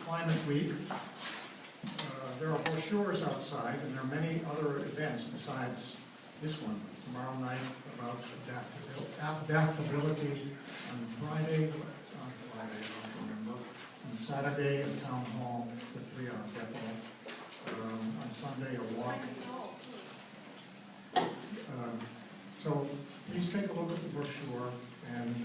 Climate Week. There are brochures outside, and there are many other events besides this one. Tomorrow night about adaptability on Friday. It's on Friday, I don't remember. On Saturday at Town Hall, the 3-hour depot. On Sunday, a walk. So please take a look at the brochure, and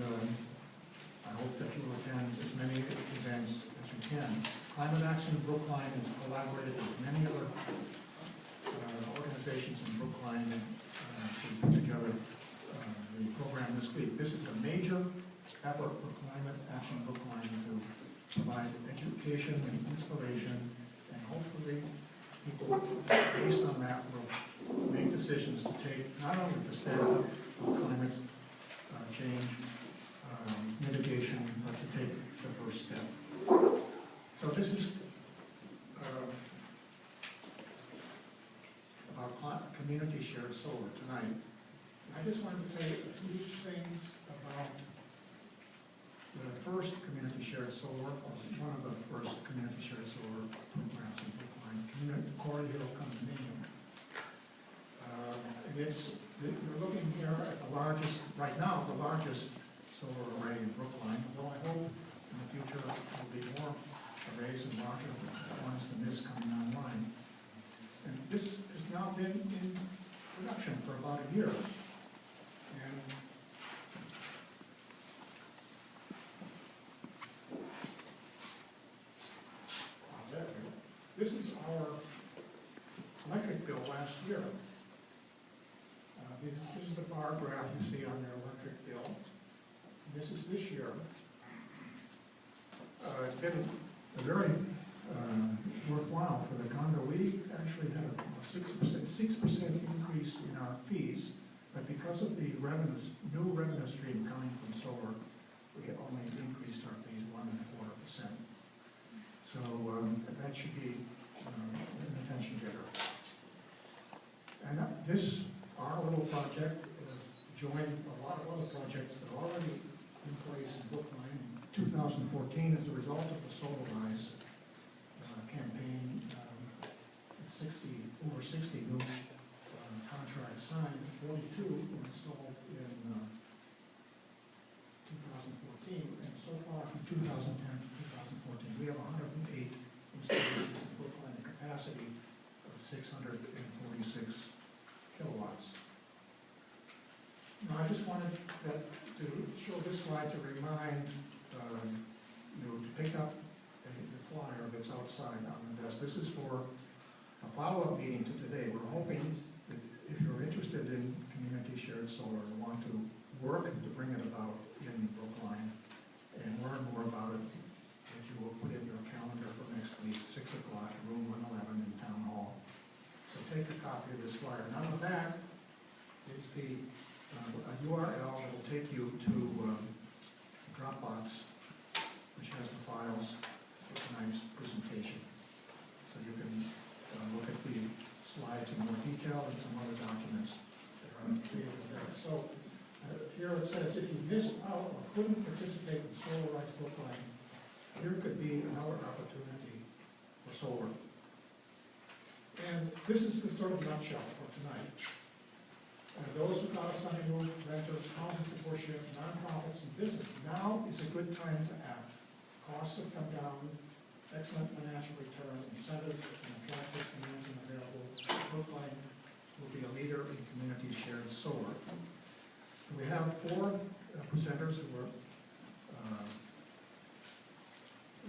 I hope that you will attend as many events as you can. Climate Action Brookline has collaborated with many other organizations in Brookline to put together the program this week. This is a major effort for Climate Action Brookline to provide education and inspiration, and hopefully people, based on that, will make decisions to take not only the stand of climate change mitigation, but to take the first step. So this is about community shared solar tonight. I just wanted to say a few things about the first community shared solar, or one of the first community shared solar programs in Brookline, the Corey Hill Condominium. And we're looking here at the largest, right now, the largest solar array in Brookline, although I hope in the future there will be more arrays and larger ones than this coming online. And this has now been in production for about a year. And this is our electric bill last year. This is the bar graph you see on their electric bill. And this is this year. It's been very worthwhile for the condo. We actually had a 6% increase in our fees, but because of the new revenue stream coming from solar, we only increased our fees 1.25%. So that should be an attention getter. And our little project joined a lot of other projects that are already in place in Brookline. In 2014, as a result of the Solar Rise campaign, over 60 new contracts signed, 42 were installed in 2014, and so far from 2010 to 2014, we have 108 installations in Brookline, a capacity of 646 kilowatts. Now, I just wanted to show this slide to remind to pick up the flyer that's outside on the desk. This is for a follow-up meeting to today. We're hoping that if you're interested in community shared solar and want to work to bring it about in Brookline and learn more about it, that you will put in your calendar for next week, 6 o'clock, room 111 in Town Hall. So take a copy of this flyer. And on the back is a URL that will take you to Dropbox, which has the files for tonight's presentation. So you can look at the slides in more detail and some other documents that are created there. So here it says, if you missed out or couldn't participate in Solar Rise Brookline, here could be another opportunity for solar. And this is the sort of nutshell for tonight. Those without a sunny roof, renters, houses of worship, nonprofits, and business, now is a good time to act. Costs have come down, excellent financial return, incentives, and attractive financing available. Brookline will be a leader in community shared solar. We have 4 presenters who are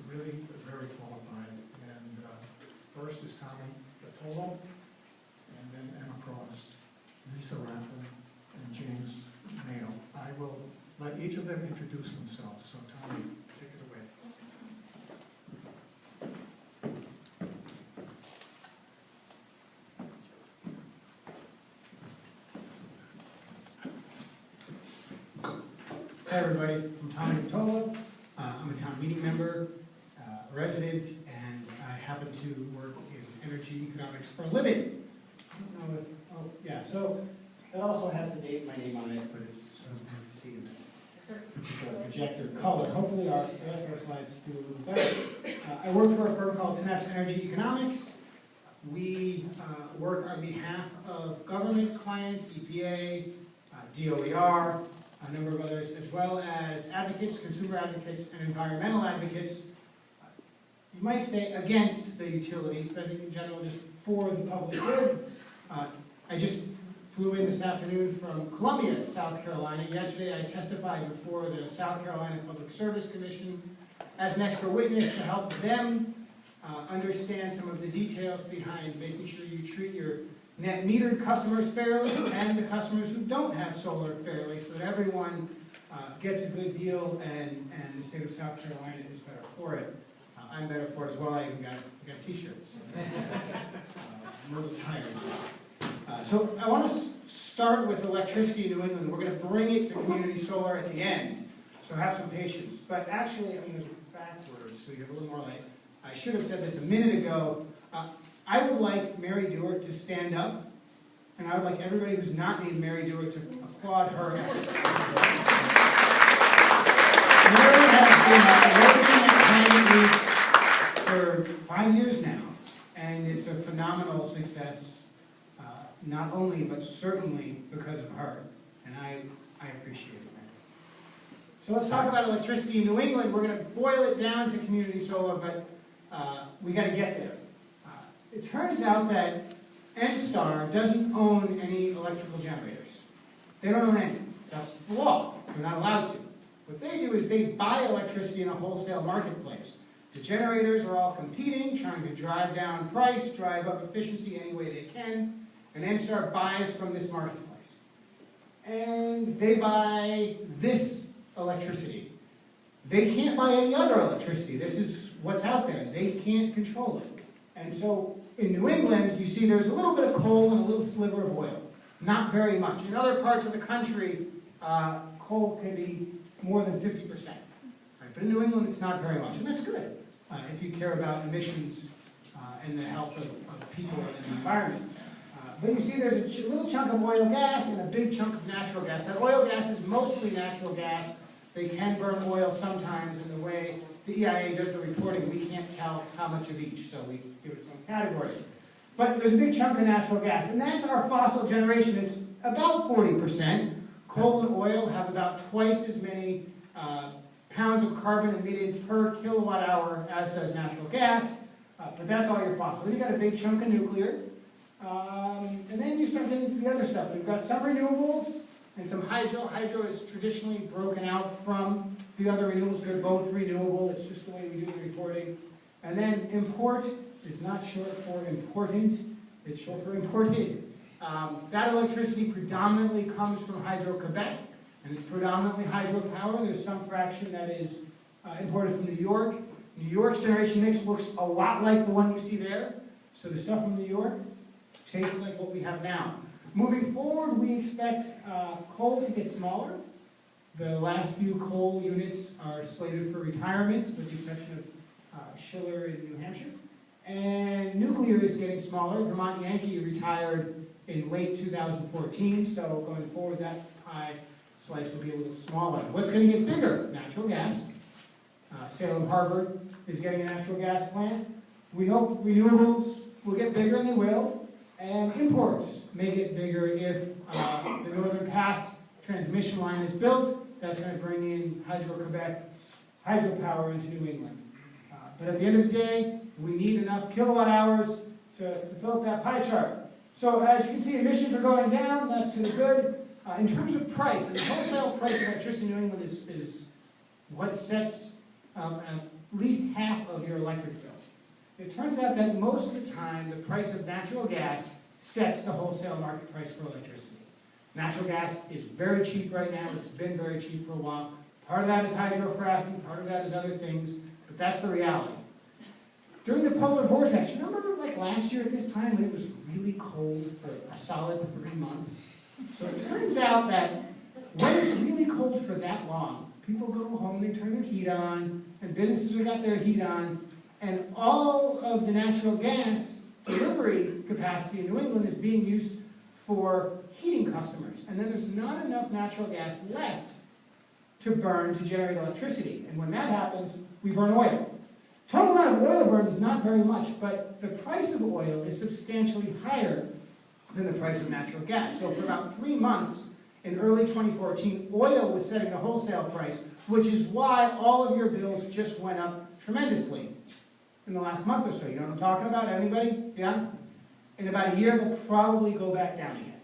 really very qualified. And first is Tommy Bertolo, and then Emma Cross, Lisa Raffin, and James Mayo. I will let each of them introduce themselves. So Tommy, take it away. Hi everybody, I'm Tommy Bertolo. I'm a town meeting member, a resident, and I happen to work in energy economics for a living. I don't know if, so that also has the date, my name on it, but it's sort of hard to see in this particular projector color. Hopefully the rest of our slides do a little better. I work for a firm called Synapse Energy Economics. We work on behalf of government clients, EPA, DOER, a number of others, as well as advocates, consumer advocates, and environmental advocates. You might say against the utilities, but I think in general just for the public good. I just flew in this afternoon from Columbia, South Carolina. Yesterday I testified before the South Carolina Public Service Commission as an expert witness to help them understand some of the details behind making sure you treat your net metered customers fairly and the customers who don't have solar fairly, so that everyone gets a good deal and the state of South Carolina is better for it. I'm better for it as well. I even got t-shirts. I'm a little tired. So I want to start with electricity in New England. We're going to bring it to community solar at the end, so have some patience. But actually, I'm going to go backwards so you have a little more light. I should have said this a minute ago. I would like Mary Dewart to stand up, and I would like everybody who's not named Mary Dewart to applaud her efforts. Mary has been working at Climate Week for 5 years now, and it's a phenomenal success, not only, but certainly because of her, and I appreciate it. So let's talk about electricity in New England. We're going to boil it down to community solar, but we got to get there. It turns out that NSTAR doesn't own any electrical generators. They don't own any. That's the law. They're not allowed to. What they do is they buy electricity in a wholesale marketplace. The generators are all competing, trying to drive down price, drive up efficiency any way they can, and NSTAR buys from this marketplace. And they buy this electricity. They can't buy any other electricity. This is what's out there. They can't control it. And so in New England, you see there's a little bit of coal and a little sliver of oil. Not very much. In other parts of the country, coal can be more than 50%. Right? But in New England, it's not very much. And that's good if you care about emissions and the health of people and the environment. But you see there's a little chunk of oil gas and a big chunk of natural gas. That oil gas is mostly natural gas. They can burn oil sometimes, in the way the EIA does the reporting, we can't tell how much of each, so we give it its own category. But there's a big chunk of natural gas, and that's our fossil generation. It's about 40%. Coal and oil have about twice as many pounds of carbon emitted per kilowatt hour as does natural gas, but that's all your fossil. Then you've got a big chunk of nuclear, and then you start getting into the other stuff. We've got some renewables and some hydro. Hydro is traditionally broken out from the other renewables. They're both renewable. It's just the way we do the reporting. And then import is not short for important. It's short for imported. That electricity predominantly comes from Hydro-Quebec, and it's predominantly hydropower. There's some fraction that is imported from New York. New York's generation mix looks a lot like the one you see there. So the stuff from New York tastes like what we have now. Moving forward, we expect coal to get smaller. The last few coal units are slated for retirement, with the exception of Schiller in New Hampshire. And nuclear is getting smaller. Vermont Yankee retired in late 2014, so going forward, that pie slice will be a little smaller. What's going to get bigger? Natural gas. Salem Harbor is getting a natural gas plant. We hope renewables will get bigger, and they will. And imports may get bigger if the Northern Pass transmission line is built. That's going to bring in Hydro-Quebec hydropower into New England. But at the end of the day, we need enough kilowatt hours to fill up that pie chart. So as you can see, emissions are going down. That's to the good. In terms of price, and the wholesale price of electricity in New England is what sets at least half of your electric bill. It turns out that most of the time, the price of natural gas sets the wholesale market price for electricity. Natural gas is very cheap right now. It's been very cheap for a while. Part of that is hydrofracking, part of that is other things, but that's the reality. During the polar vortex, remember like last year at this time when it was really cold for a solid 3 months? So it turns out that when it's really cold for that long, people go home, they turn their heat on, and businesses have got their heat on, and all of the natural gas delivery capacity in New England is being used for heating customers. And then there's not enough natural gas left to burn to generate electricity. And when that happens, we burn oil. Total amount of oil burned is not very much, but the price of oil is substantially higher than the price of natural gas. So for about 3 months in early 2014, oil was setting the wholesale price, which is why all of your bills just went up tremendously in the last month or so. You know what I'm talking about? Anybody? Yeah? In about a year, they'll probably go back down again.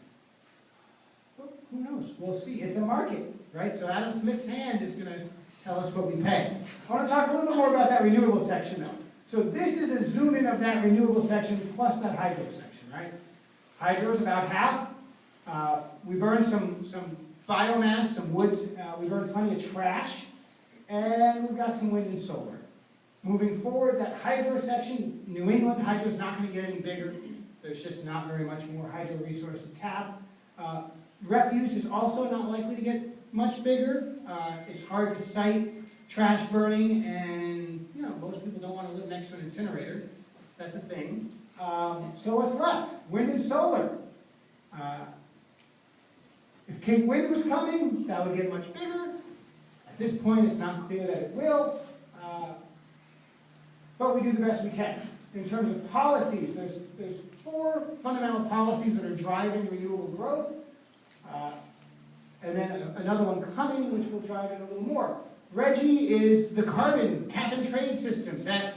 Well, who knows? We'll see. It's a market, right? So Adam Smith's hand is going to tell us what we pay. I want to talk a little bit more about that renewable section, though. So this is a zoom in of that renewable section plus that hydro section, right? Hydro is about half. We burn some biomass, some woods. We burn plenty of trash. And we've got some wind and solar. Moving forward, that hydro section, New England, hydro's not going to get any bigger. There's just not very much more hydro resource to tap. Refuse is also not likely to get much bigger. It's hard to cite trash burning, and you know most people don't want to live next to an incinerator. That's a thing. So what's left? Wind and solar. If Cape Wind was coming, that would get much bigger. At this point, it's not clear that it will. But we do the best we can. In terms of policies, there's 4 fundamental policies that are driving renewable growth. And then another one coming, which will drive it a little more. RGGI is the carbon cap and trade system that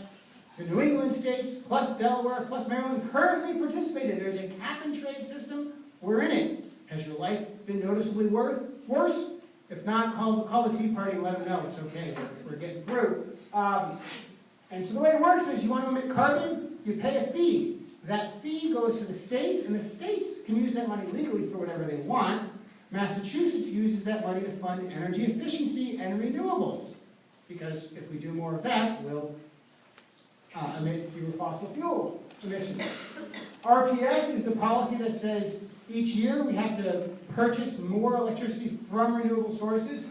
the New England states, plus Delaware, plus Maryland, currently participate in. There's a cap and trade system. We're in it. Has your life been noticeably worse? If not, call the Tea Party and let them know it's okay. We're getting through. And so the way it works is you want to emit carbon, you pay a fee. That fee goes to the states, and the states can use that money legally for whatever they want. Massachusetts uses that money to fund energy efficiency and renewables, because if we do more of that, we'll emit fewer fossil fuel emissions. RPS is the policy that says each year we have to purchase more electricity from renewable sources.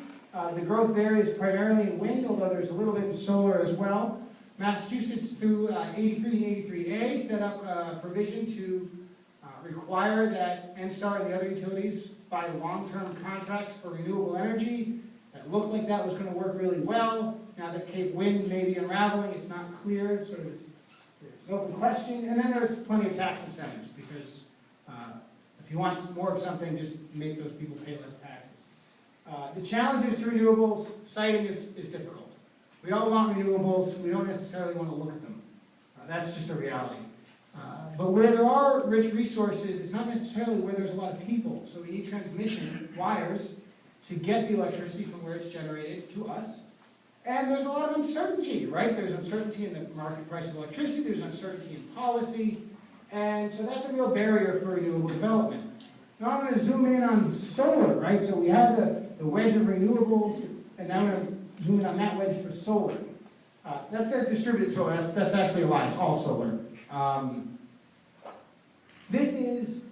The growth there is primarily in wind, although there's a little bit in solar as well. Massachusetts, through 83 and 83A, set up a provision to require that NSTAR and the other utilities buy long-term contracts for renewable energy. That looked like that was going to work really well. Now that Cape Wind may be unraveling, it's not clear. It's an open question. And then there's plenty of tax incentives, because if you want more of something, just make those people pay less taxes. The challenges to renewables, siting is difficult. We all want renewables. We don't necessarily want to look at them. That's just a reality. But where there are rich resources, it's not necessarily where there's a lot of people. So we need transmission wires to get the electricity from where it's generated to us. And there's a lot of uncertainty, right? There's uncertainty in the market price of electricity. There's uncertainty in policy. And so that's a real barrier for renewable development. Now I'm going to zoom in on solar, right? So we had the wedge of renewables, and now I'm going to zoom in on that wedge for solar. That says distributed solar. That's actually a lie. It's all solar. This is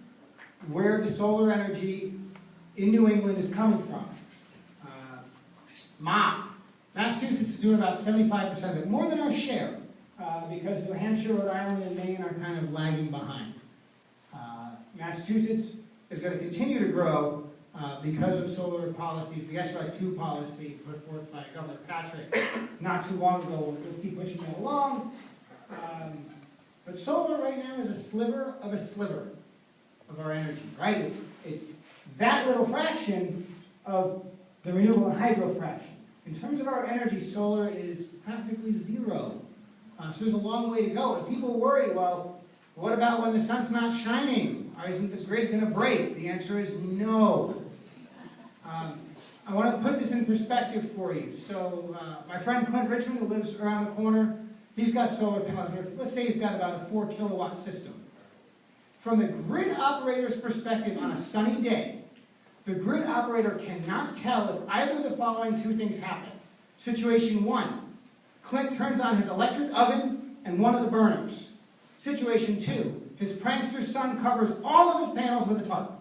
where the solar energy in New England is coming from. Massachusetts is doing about 75% of it, more than our share, because New Hampshire, Rhode Island, and Maine are kind of lagging behind. Massachusetts is going to continue to grow because of solar policies, the SRI 2 policy put forth by Governor Patrick not too long ago. We'll keep pushing that along. But solar right now is a sliver of our energy, right? It's that little fraction of the renewable and hydro fraction. In terms of our energy, solar is practically zero. So there's a long way to go. And people worry, well, what about when the sun's not shining? Isn't the grid going to break? The answer is no. I want to put this in perspective for you. So my friend Clint Richmond, who lives around the corner, he's got solar panels here. Let's say he's got about a 4 kilowatt system. From the grid operator's perspective on a sunny day, the grid operator cannot tell if either of the following 2 things happen. Situation 1, Clint turns on his electric oven and one of the burners. Situation 2, his prankster son covers all of his panels with a tarp.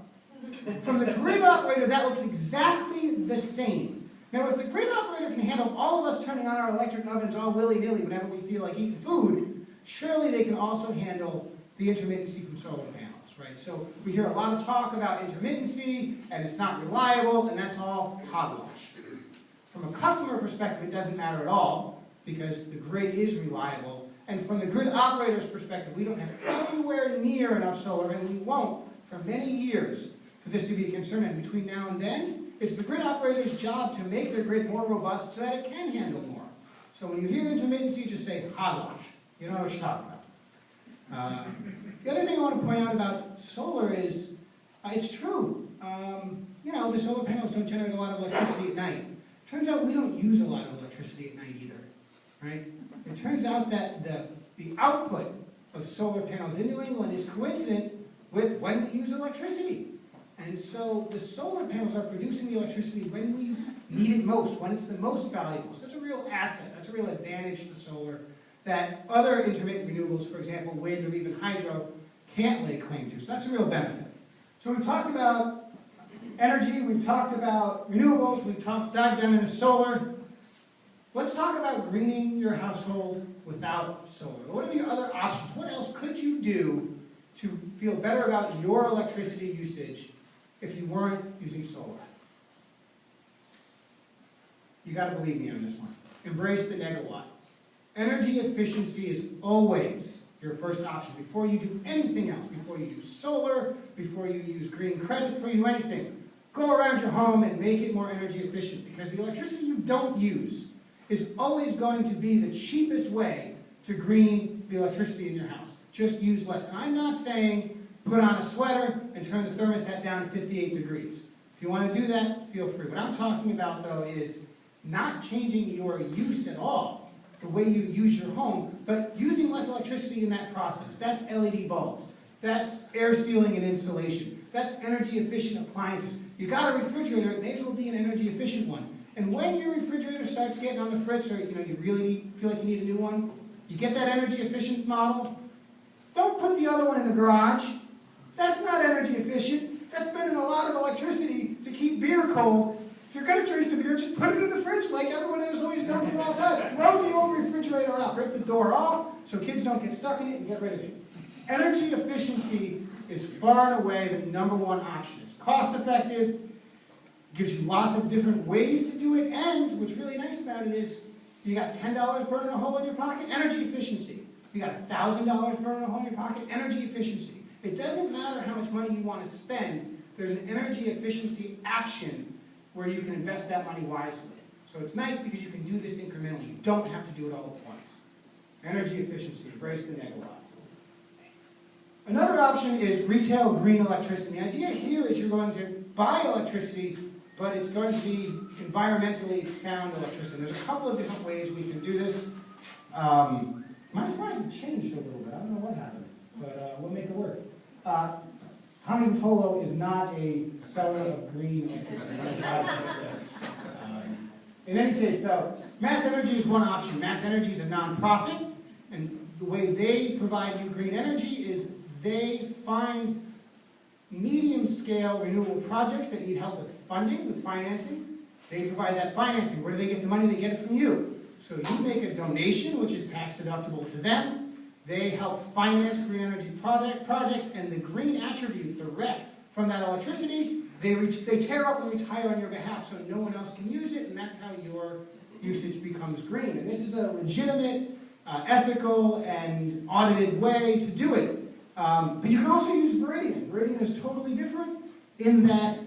From the grid operator, that looks exactly the same. Now, if the grid operator can handle all of us turning on our electric ovens all willy-nilly whenever we feel like eating food, surely they can also handle the intermittency from solar panels, right? So we hear a lot of talk about intermittency, and it's not reliable, and that's all hogwash. From a customer perspective, it doesn't matter at all, because the grid is reliable. And from the grid operator's perspective, we don't have anywhere near enough solar, and we won't for many years for this to be a concern. And between now and then, it's the grid operator's job to make their grid more robust so that it can handle more. So when you hear intermittency, just say hogwash. You know what you're talking about. The other thing I want to point out about solar is, it's true. You know, the solar panels don't generate a lot of electricity at night. Turns out we don't use a lot of electricity at night either, right? It turns out that the output of solar panels in New England is coincident with when we use electricity. And so the solar panels are producing the electricity when we need it most, when it's the most valuable. So that's a real asset, that's a real advantage to solar that other intermittent renewables, for example, wind or even hydro, can't lay claim to. So that's a real benefit. So we've talked about energy, we've talked about renewables, we've dived down into solar. Let's talk about greening your household without solar. What are the other options? What else could you do to feel better about your electricity usage if you weren't using solar? You got to believe me on this one. Embrace the negawatt. Energy efficiency is always your first option before you do anything else, before you do solar, before you use green credits, before you do anything. Go around your home and make it more energy efficient, because the electricity you don't use is always going to be the cheapest way to green the electricity in your house. Just use less. And I'm not saying put on a sweater and turn the thermostat down to 58 degrees. If you want to do that, feel free. What I'm talking about, though, is not changing your use at all, the way you use your home, but using less electricity in that process. That's LED bulbs. That's air sealing and insulation. That's energy efficient appliances. You got a refrigerator, it may as well be an energy efficient one. And when your refrigerator starts getting on the fritz, or you really feel like you need a new one, you get that energy efficient model. Don't put the other one in the garage. That's not energy efficient. That's spending a lot of electricity to keep beer cold. If you're going to drink some beer, just put it in the fridge like everyone has always done for all time. Throw the old refrigerator out. Rip the door off so kids don't get stuck in it, and get rid of it. Energy efficiency is far and away the #1 option. It's cost effective, gives you lots of different ways to do it, and what's really nice about it is you got $10 burning a hole in your pocket, energy efficiency. You got $1,000 burning a hole in your pocket, energy efficiency. It doesn't matter how much money you want to spend, there's an energy efficiency action where you can invest that money wisely. So it's nice because you can do this incrementally. You don't have to do it all at once. Energy efficiency, embrace the negawatt. Another option is retail green electricity. The idea here is you're going to buy electricity, but it's going to be environmentally sound electricity. There's a couple of different ways we can do this. My slide changed a little bit. I don't know what happened, but we'll make it work. Tommy Vitolo is not a seller of green electricity. In any case, though, Mass Energy is one option. Mass Energy is a nonprofit, and the way they provide you green energy is they find medium-scale renewable projects that need help with funding, with financing. They provide that financing. Where do they get the money? They get it from you. So you make a donation, which is tax-deductible to them. They help finance green energy projects, and the green attributes, the REC, from that electricity, they tear up and retire on your behalf so no one else can use it, and that's how your usage becomes green. And this is a legitimate, ethical, and audited way to do it. But you can also use Viridian. Viridian is totally different in that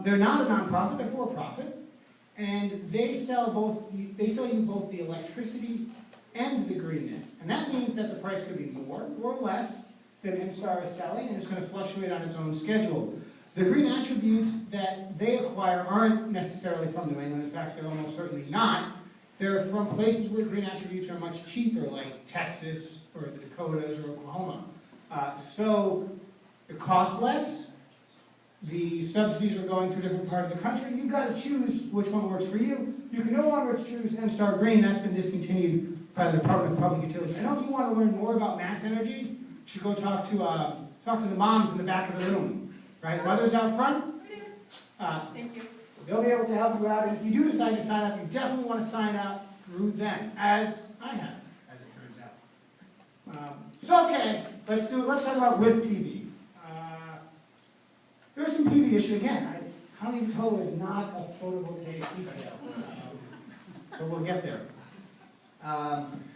they're not a nonprofit, they're for-profit, and they sell you both the electricity and the greenness. And that means that the price could be more or less than Instar is selling, and it's going to fluctuate on its own schedule. The green attributes that they acquire aren't necessarily from New England. In fact, they're almost certainly not. They're from places where green attributes are much cheaper, like Texas or the Dakotas or Oklahoma. So it costs less. The subsidies are going to a different part of the country. You've got to choose which one works for you. You can no longer choose Instar Green. That's been discontinued by the Department of Public Utilities. I know if you want to learn more about Mass Energy, you should go talk to the moms in the back of the room. Right? Mothers out front. Thank you. They'll be able to help you out. And if you do decide to sign up, you definitely want to sign up through them, as I have, as it turns out. So okay, let's talk about with PV. There's some PV issue again. Tommy Vitolo is not a photovoltaic detail. but we'll get there.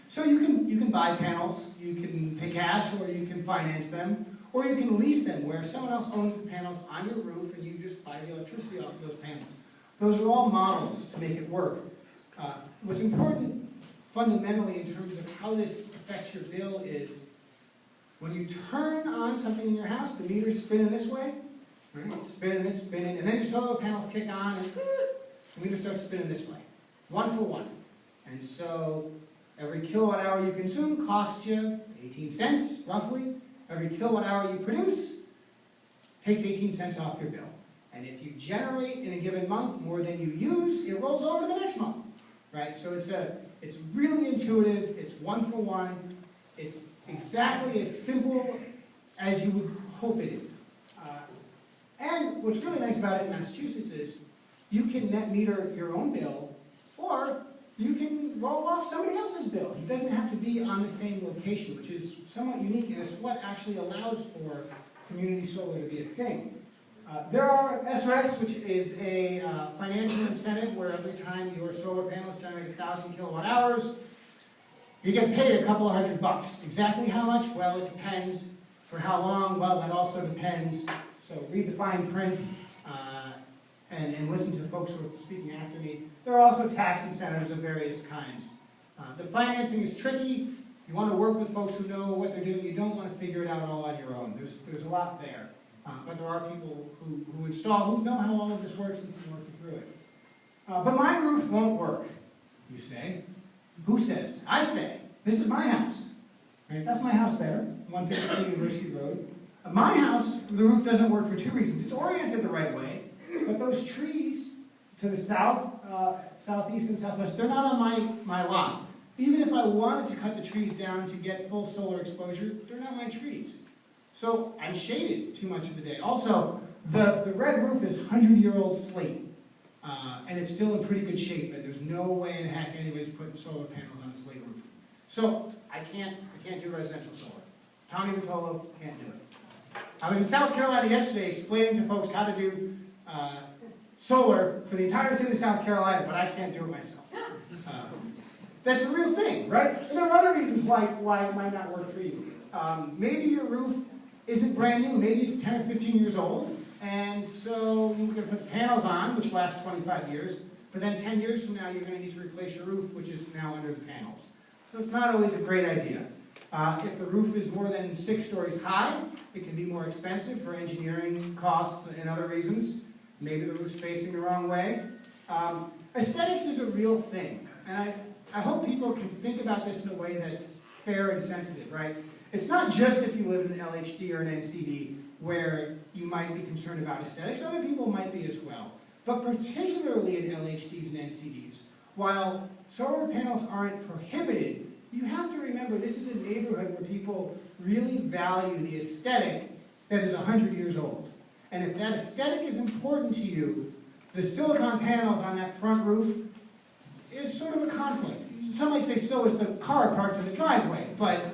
So you can buy panels, you can pay cash, or you can finance them, or you can lease them where someone else owns the panels on your roof and you just buy the electricity off of those panels. Those are all models to make it work. What's important fundamentally in terms of how this affects your bill is when you turn on something in your house, the meter's spinning this way, right? It's spinning, and then your solar panels kick on and the meter starts spinning this way, 1 for 1. And so every kilowatt hour you consume costs you 18 cents, roughly. Every kilowatt hour you produce takes 18 cents off your bill. And if you generate in a given month more than you use, it rolls over to the next month, right? So it's really intuitive, it's 1 for 1, it's exactly as simple as you would hope it is. And what's really nice about it in Massachusetts is you can net meter your own bill, or you can roll off somebody else's bill. It doesn't have to be on the same location, which is somewhat unique, and it's what actually allows for community solar to be a thing. There are SRECs, which is a financial incentive where every time your solar panels generate 1,000 kilowatt hours, you get paid a couple of $100. Exactly how much? Well, it depends. For how long? Well, that also depends. So read the fine print and listen to folks who are speaking after me. There are also tax incentives of various kinds. The financing is tricky. You want to work with folks who know what they're doing. You don't want to figure it out all on your own. There's a lot there. But there are people who install, who know how all of this works and can work through it. But my roof won't work, you say. Who says? I say. This is my house. Right? That's my house there, 153 University Road. My house, the roof doesn't work for 2 reasons. It's oriented the right way, but those trees to the south, southeast and southwest, they're not on my lot. Even if I wanted to cut the trees down to get full solar exposure, they're not my trees. So I'm shaded too much of the day. Also, the red roof is 100-year-old slate, and it's still in pretty good shape, and there's no way in heck anybody's putting solar panels on a slate roof. So I can't do residential solar. Tommy Vitolo can't do it. I was in South Carolina yesterday explaining to folks how to do solar for the entire state of South Carolina, but I can't do it myself. That's a real thing, right? And there are other reasons why it might not work for you. Maybe your roof isn't brand new. Maybe it's 10 or 15 years old, and so you're going to put the panels on, which last 25 years, but then 10 years from now you're going to need to replace your roof, which is now under the panels. So it's not always a great idea. If the roof is more than 6 stories high, it can be more expensive for engineering costs and other reasons. Maybe the roof's facing the wrong way. Aesthetics is a real thing, and I hope people can think about this in a way that's fair and sensitive, right? It's not just if you live in an LHD or an NCD where you might be concerned about aesthetics. Other people might be as well. But particularly in LHDs and NCDs, while solar panels aren't prohibited, you have to remember this is a neighborhood where people really value the aesthetic that is 100 years old. And if that aesthetic is important to you, the silicon panels on that front roof is sort of a conflict. Some might say so is the car parked in the driveway, but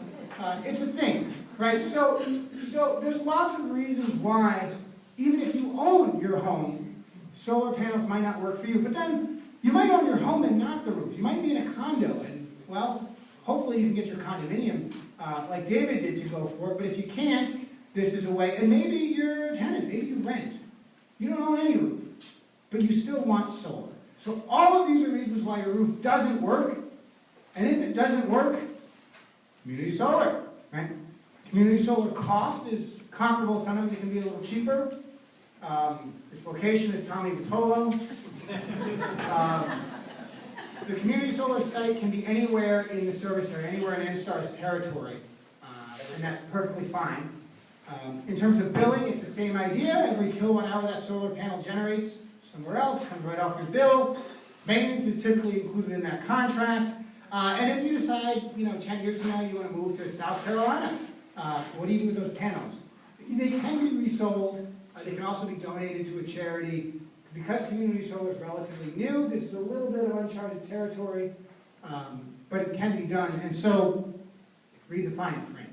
it's a thing, right? So there's lots of reasons why, even if you own your home, solar panels might not work for you. But then you might own your home and not the roof. You might be in a condo, and well, hopefully you can get your condominium like David did to go for it. But if you can't, this is a way. And maybe you're a tenant. Maybe you rent. You don't own any roof, but you still want solar. So all of these are reasons why your roof doesn't work. And if it doesn't work, community solar, right? Community solar cost is comparable. Sometimes it can be a little cheaper. Its location is Tommy Vitolo. The community solar site can be anywhere in the service area, anywhere in NSTAR's territory, and that's perfectly fine. In terms of billing, it's the same idea. Every kilowatt hour that solar panel generates somewhere else comes right off your bill. Maintenance is typically included in that contract. And if you decide, 10 years from now you want to move to South Carolina, what do you do with those panels? They can be resold. They can also be donated to a charity. Because community solar is relatively new, this is a little bit of uncharted territory, but it can be done. And so, read the fine print.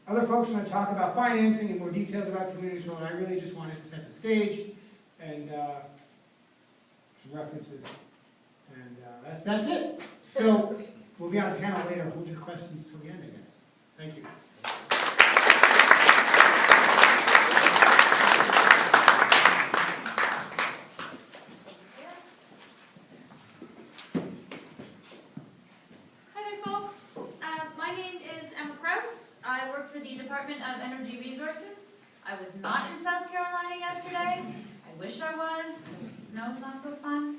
Other folks want to talk about financing and more details about community solar. I really just wanted to set the stage and references. And that's it. So we'll be on a panel later. Hold your questions till the end, I guess. Thank you. Hi there, folks. My name is Emma Kraus. I work for the Department of Energy Resources. I was not in South Carolina yesterday. I wish I was, because snow's not so fun.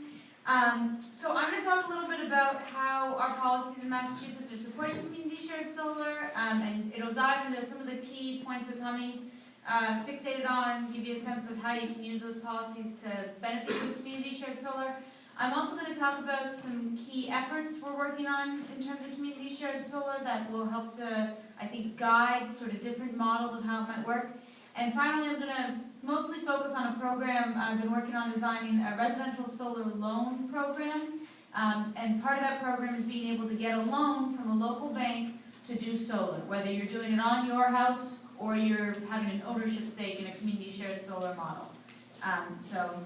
So I'm going to talk a little bit about how our policies in Massachusetts are supporting community shared solar, and it'll dive into some of the key points that Tommy fixated on, give you a sense of how you can use those policies to benefit you with community shared solar. I'm also going to talk about some key efforts we're working on in terms of community shared solar that will help to, I think, guide sort of different models of how it might work. And finally, I'm going to mostly focus on a program I've been working on designing a residential solar loan program. And part of that program is being able to get a loan from a local bank to do solar, whether you're doing it on your house or you're having an ownership stake in a community shared solar model. So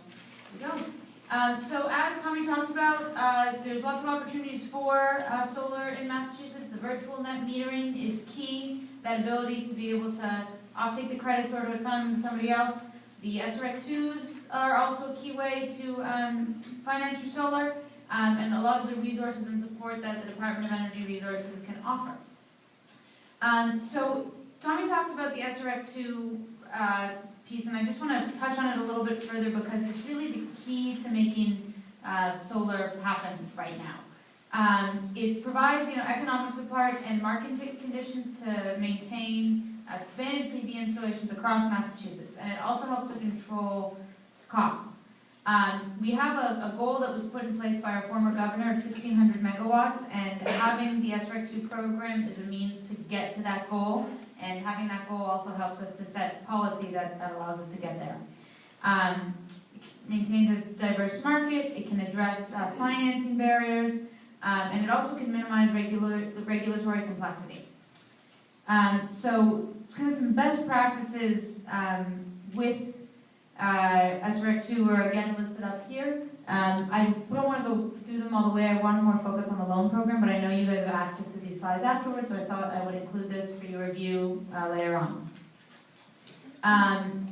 here we go. So as Tommy talked about, there's lots of opportunities for solar in Massachusetts. The virtual net metering is key, that ability to be able to offtake the credits or to assign them to somebody else. The SREC2s are also a key way to finance your solar, and a lot of the resources and support that the Department of Energy Resources can offer. So Tommy talked about the SREC2 piece, and I just want to touch on it a little bit further because it's really the key to making solar happen right now. It provides, economic support and market conditions to maintain expanded PV installations across Massachusetts, and it also helps to control costs. We have a goal that was put in place by our former governor of 1,600 megawatts, and having the SREC2 program is a means to get to that goal. And having that goal also helps us to set policy that allows us to get there. It maintains a diverse market, it can address financing barriers, and it also can minimize regulatory complexity. So kind of some best practices with SREC2 are again listed up here. I don't want to go through them all the way. I want to more focus on the loan program, but I know you guys have access to these slides afterwards, so I thought I would include this for your review later on.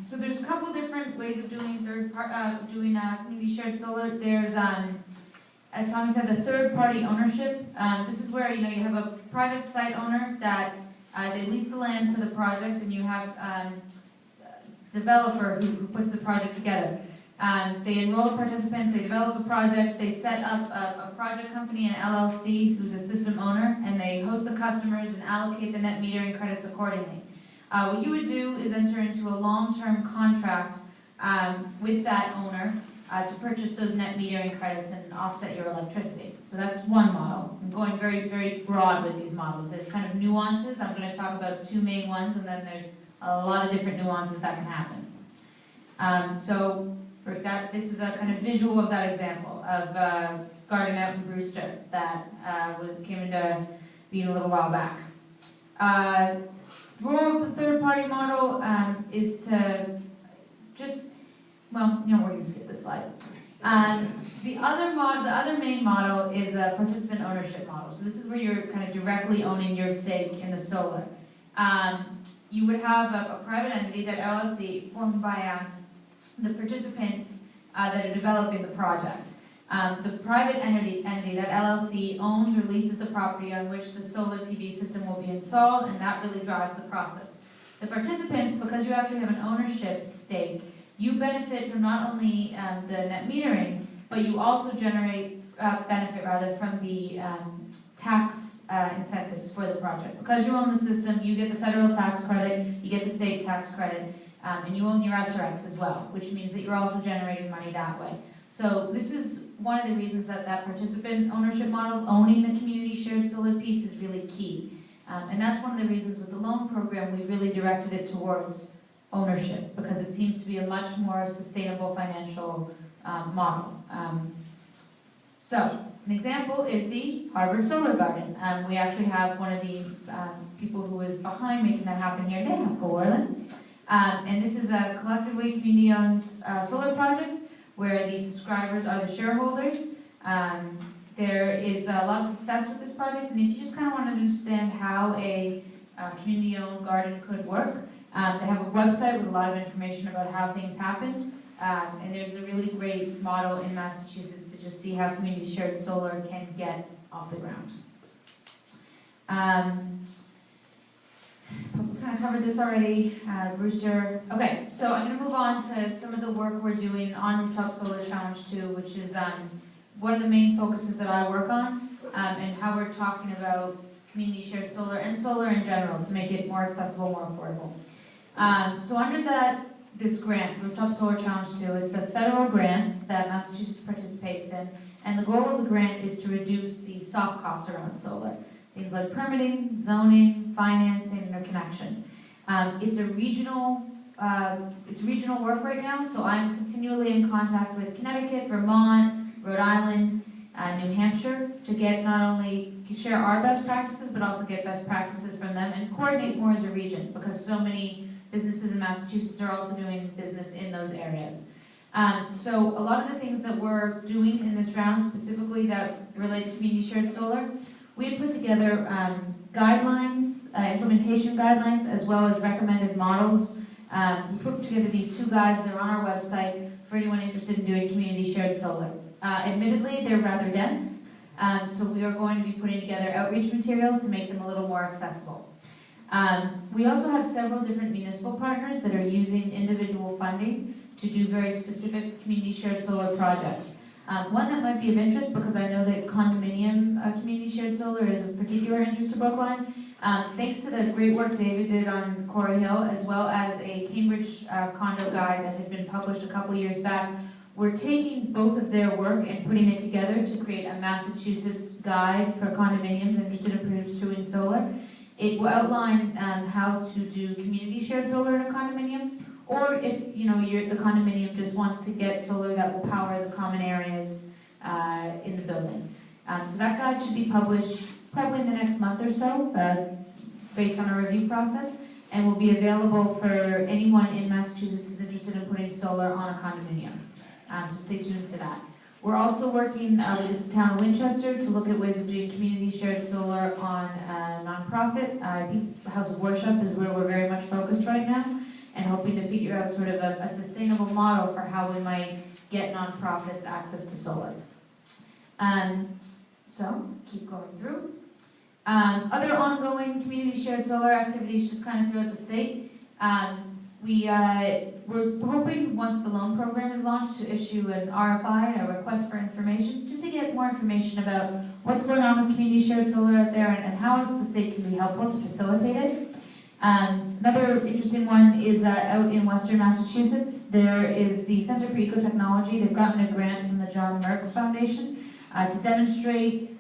So there's a couple different ways of doing community shared solar. There's, as Tommy said, the third-party ownership. This is where you have a private site owner that they lease the land for the project, and you have a developer who puts the project together. They enroll a participant, they develop a project, they set up a project company, an LLC, who's a system owner, and they host the customers and allocate the net metering credits accordingly. What you would do is enter into a long-term contract with that owner to purchase those net metering credits and offset your electricity. So that's one model. I'm going very, very broad with these models. There's kind of nuances. I'm going to talk about two main ones, and then there's a lot of different nuances that can happen. So for that, this is a kind of visual of that example of Garden Out in Brewster that came into being a little while back. Role of the third-party model is to just, well, we're going to skip this slide. The other main model is a participant ownership model. So this is where you're kind of directly owning your stake in the solar. You would have a private entity, that LLC, formed by the participants that are developing the project. The private entity, that LLC, owns or leases the property on which the solar PV system will be installed, and that really drives the process. The participants, because you actually have an ownership stake, you benefit from not only the net metering, but you also benefit from the tax incentives for the project. Because you own the system, you get the federal tax credit, you get the state tax credit, and you own your SRECs as well, which means that you're also generating money that way. So this is one of the reasons that participant ownership model, owning the community shared solar piece, is really key. And that's one of the reasons with the loan program we really directed it towards ownership, because it seems to be a much more sustainable financial model. So an example is the Harvard Solar Garden. We actually have one of the people who is behind making that happen here today, Haskell Worland. And this is a collectively community-owned solar project where the subscribers are the shareholders. There is a lot of success with this project, and if you just kind of want to understand how a community-owned garden could work, they have a website with a lot of information about how things happen, and there's a really great model in Massachusetts to just see how community shared solar can get off the ground. We kind of covered this already, Brewster. Okay, so I'm going to move on to some of the work we're doing on Rooftop Solar Challenge 2, which is one of the main focuses that I work on, and how we're talking about community shared solar and solar in general to make it more accessible, more affordable. So under this grant, Rooftop Solar Challenge 2, it's a federal grant that Massachusetts participates in, and the goal of the grant is to reduce the soft costs around solar. Things like permitting, zoning, financing, interconnection. It's regional work right now, so I'm continually in contact with Connecticut, Vermont, Rhode Island, New Hampshire to get not only share our best practices, but also get best practices from them and coordinate more as a region, because so many businesses in Massachusetts are also doing business in those areas. So a lot of the things that we're doing in this round specifically that relate to community shared solar, we had put together guidelines, implementation guidelines, as well as recommended models. We put together these 2 guides. They're on our website for anyone interested in doing community shared solar. Admittedly, they're rather dense, so we are going to be putting together outreach materials to make them a little more accessible. We also have several different municipal partners that are using individual funding to do very specific community shared solar projects. One that might be of interest, because I know that Condominium community shared solar is of particular interest to Brookline. Thanks to the great work David did on Corey Hill, as well as a Cambridge condo guide that had been published a couple years back, we're taking both of their work and putting it together to create a Massachusetts guide for condominiums interested in pursuing solar. It will outline how to do community shared solar in a condominium, or if the condominium just wants to get solar that will power the common areas in the building. So that guide should be published probably in the next month or so, based on a review process, and will be available for anyone in Massachusetts who's interested in putting solar on a condominium. So stay tuned for that. We're also working with the town of Winchester to look at ways of doing community shared solar on a nonprofit. I think House of Worship is where we're very much focused right now, and hoping to figure out sort of a sustainable model for how we might get nonprofits access to solar. So keep going through. Other ongoing community shared solar activities just kind of throughout the state. We're hoping once the loan program is launched to issue an RFI, a request for information, just to get more information about what's going on with community shared solar out there and how else the state can be helpful to facilitate it. Another interesting one is out in Western Massachusetts. There is the Center for Ecotechnology. They've gotten a grant from the John Merck Foundation to demonstrate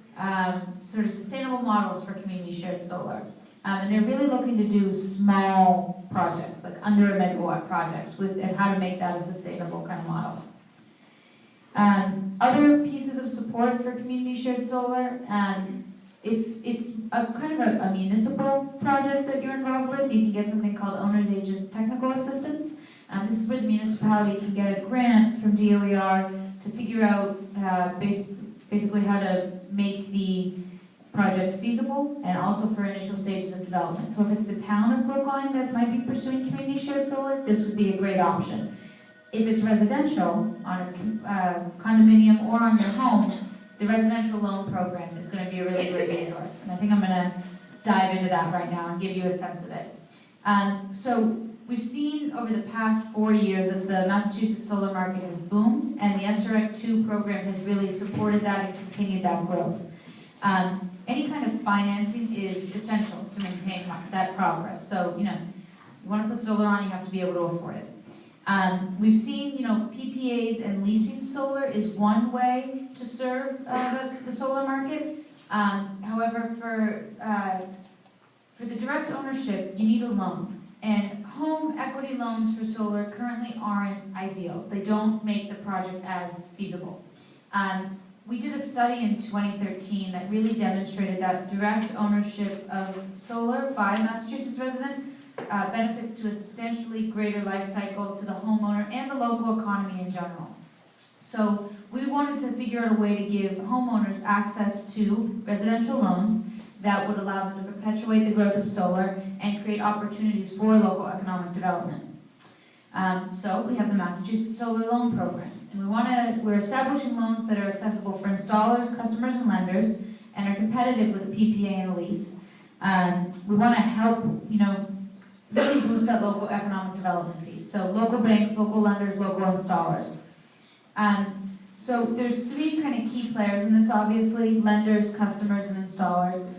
sort of sustainable models for community shared solar. And they're really looking to do small projects, like under a megawatt projects, and how to make that a sustainable kind of model. Other pieces of support for community shared solar, if it's a kind of a municipal project that you're involved with, you can get something called Owner's Agent Technical Assistance. This is where the municipality can get a grant from DOER to figure out basically how to make the project feasible, and also for initial stages of development. So if it's the town of Brookline that might be pursuing community shared solar, this would be a great option. If it's residential, on a condominium or on your home, the residential loan program is going to be a really great resource. And I think I'm going to dive into that right now and give you a sense of it. So we've seen over the past 4 years that the Massachusetts solar market has boomed, and the SREC 2 program has really supported that and continued that growth. Any kind of financing is essential to maintain that progress. So, you want to put solar on, you have to be able to afford it. We've seen, PPAs and leasing solar is one way to serve the solar market. However, for the direct ownership, you need a loan. And home equity loans for solar currently aren't ideal. They don't make the project as feasible. We did a study in 2013 that really demonstrated that direct ownership of solar by Massachusetts residents benefits to a substantially greater life cycle to the homeowner and the local economy in general. So we wanted to figure out a way to give homeowners access to residential loans that would allow them to perpetuate the growth of solar and create opportunities for local economic development. So we have the Massachusetts Solar Loan Program, and we're establishing loans that are accessible for installers, customers, and lenders, and are competitive with a PPA and a lease. We want to help, really boost that local economic development piece. So local banks, local lenders, local installers. So there's three kind of key players in this, obviously: lenders, customers, and installers.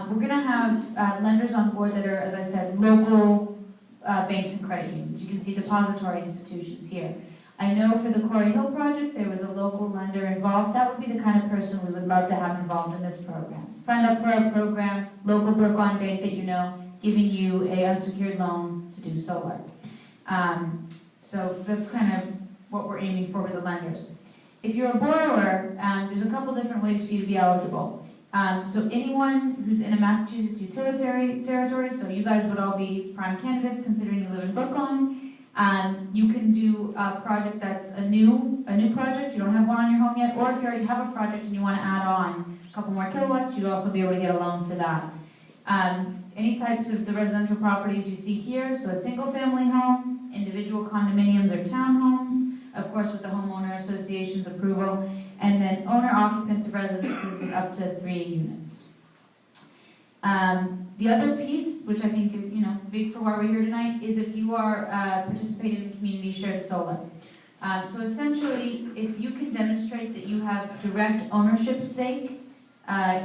We're going to have lenders on board that are, as I said, local banks and credit unions. You can see depository institutions here. I know for the Quarry Hill project, there was a local lender involved. That would be the kind of person we would love to have involved in this program. Sign up for our program, local Brookline bank that you know, giving you an unsecured loan to do solar. So that's kind of what we're aiming for with the lenders. If you're a borrower, there's a couple different ways for you to be eligible. So anyone who's in a Massachusetts utility territory, so you guys would all be prime candidates considering you live in Brookline. You can do a project that's a new project, you don't have one on your home yet, or if you already have a project and you want to add on a couple more kilowatts, you'd also be able to get a loan for that. Any types of the residential properties you see here, so a single family home, individual condominiums or townhomes, of course with the homeowner association's approval, and then owner occupants of residences with up to 3 units. The other piece, which I think is big for why we're here tonight, is if you are participating in community shared solar. So essentially, if you can demonstrate that you have direct ownership stake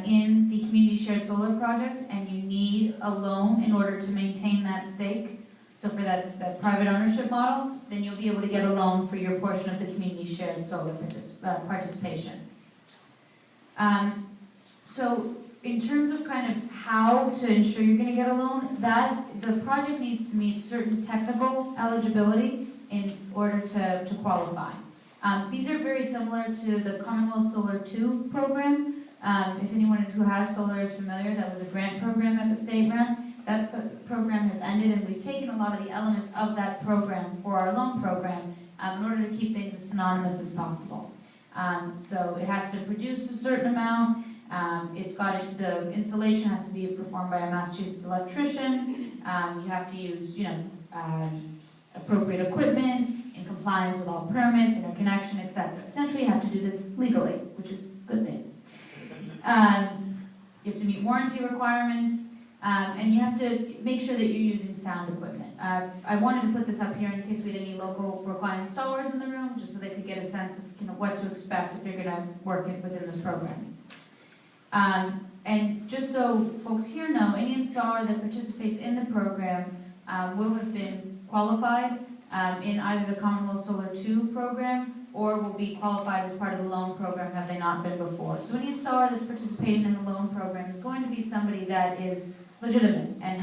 in the community shared solar project, and you need a loan in order to maintain that stake, so for that private ownership model, then you'll be able to get a loan for your portion of the community shared solar participation. So in terms of kind of how to ensure you're going to get a loan, the project needs to meet certain technical eligibility in order to qualify. These are very similar to the Commonwealth Solar 2 program. If anyone who has solar is familiar, that was a grant program that the state ran. That program has ended, and we've taken a lot of the elements of that program for our loan program in order to keep things as synonymous as possible. So it has to produce a certain amount. The installation has to be performed by a Massachusetts electrician. You have to use, appropriate equipment in compliance with all permits, interconnection, etc. Essentially, you have to do this legally, which is a good thing. You have to meet warranty requirements. And you have to make sure that you're using sound equipment. I wanted to put this up here in case we had any local Brookline installers in the room, just so they could get a sense of what to expect if they're going to work within this program. And just so folks here know, any installer that participates in the program will have been qualified in either the Commonwealth Solar 2 program or will be qualified as part of the loan program, have they not been before. So any installer that's participating in the loan program is going to be somebody that is legitimate and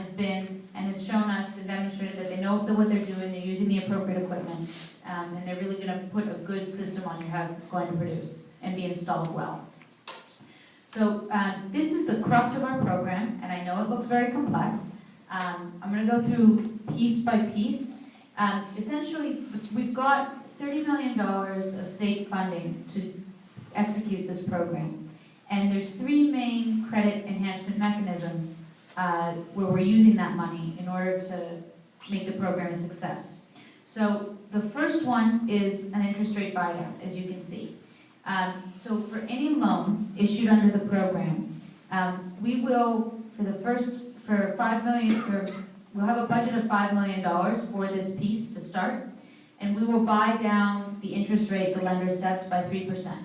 has shown us and demonstrated that they know what they're doing, they're using the appropriate equipment, and they're really going to put a good system on your house that's going to produce and be installed well. So this is the crux of our program, and I know it looks very complex. I'm going to go through piece by piece. Essentially, we've got $30 million of state funding to execute this program, and there's 3 main credit enhancement mechanisms where we're using that money in order to make the program a success. So the first one is an interest rate buy-down, as you can see. So for any loan issued under the program, we will, for $5 million, we'll have a budget of $5 million for this piece to start, and we will buy down the interest rate the lender sets by 3%.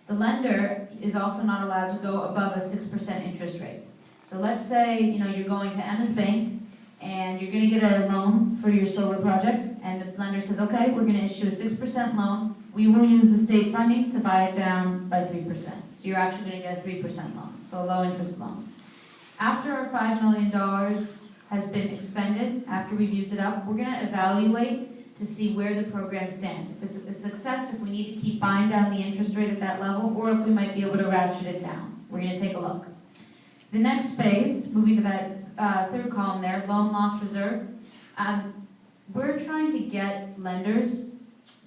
The lender is also not allowed to go above a 6% interest rate. So let's say you're going to Emma's Bank and you're going to get a loan for your solar project, and the lender says, okay, we're going to issue a 6% loan. We will use the state funding to buy it down by 3%. So you're actually going to get a 3% loan, so a low interest loan. After our $5 million has been expended, after we've used it up, we're going to evaluate to see where the program stands. If it's a success, if we need to keep buying down the interest rate at that level, or if we might be able to ratchet it down. We're going to take a look. The next phase, moving to that third column there, loan loss reserve, we're trying to get lenders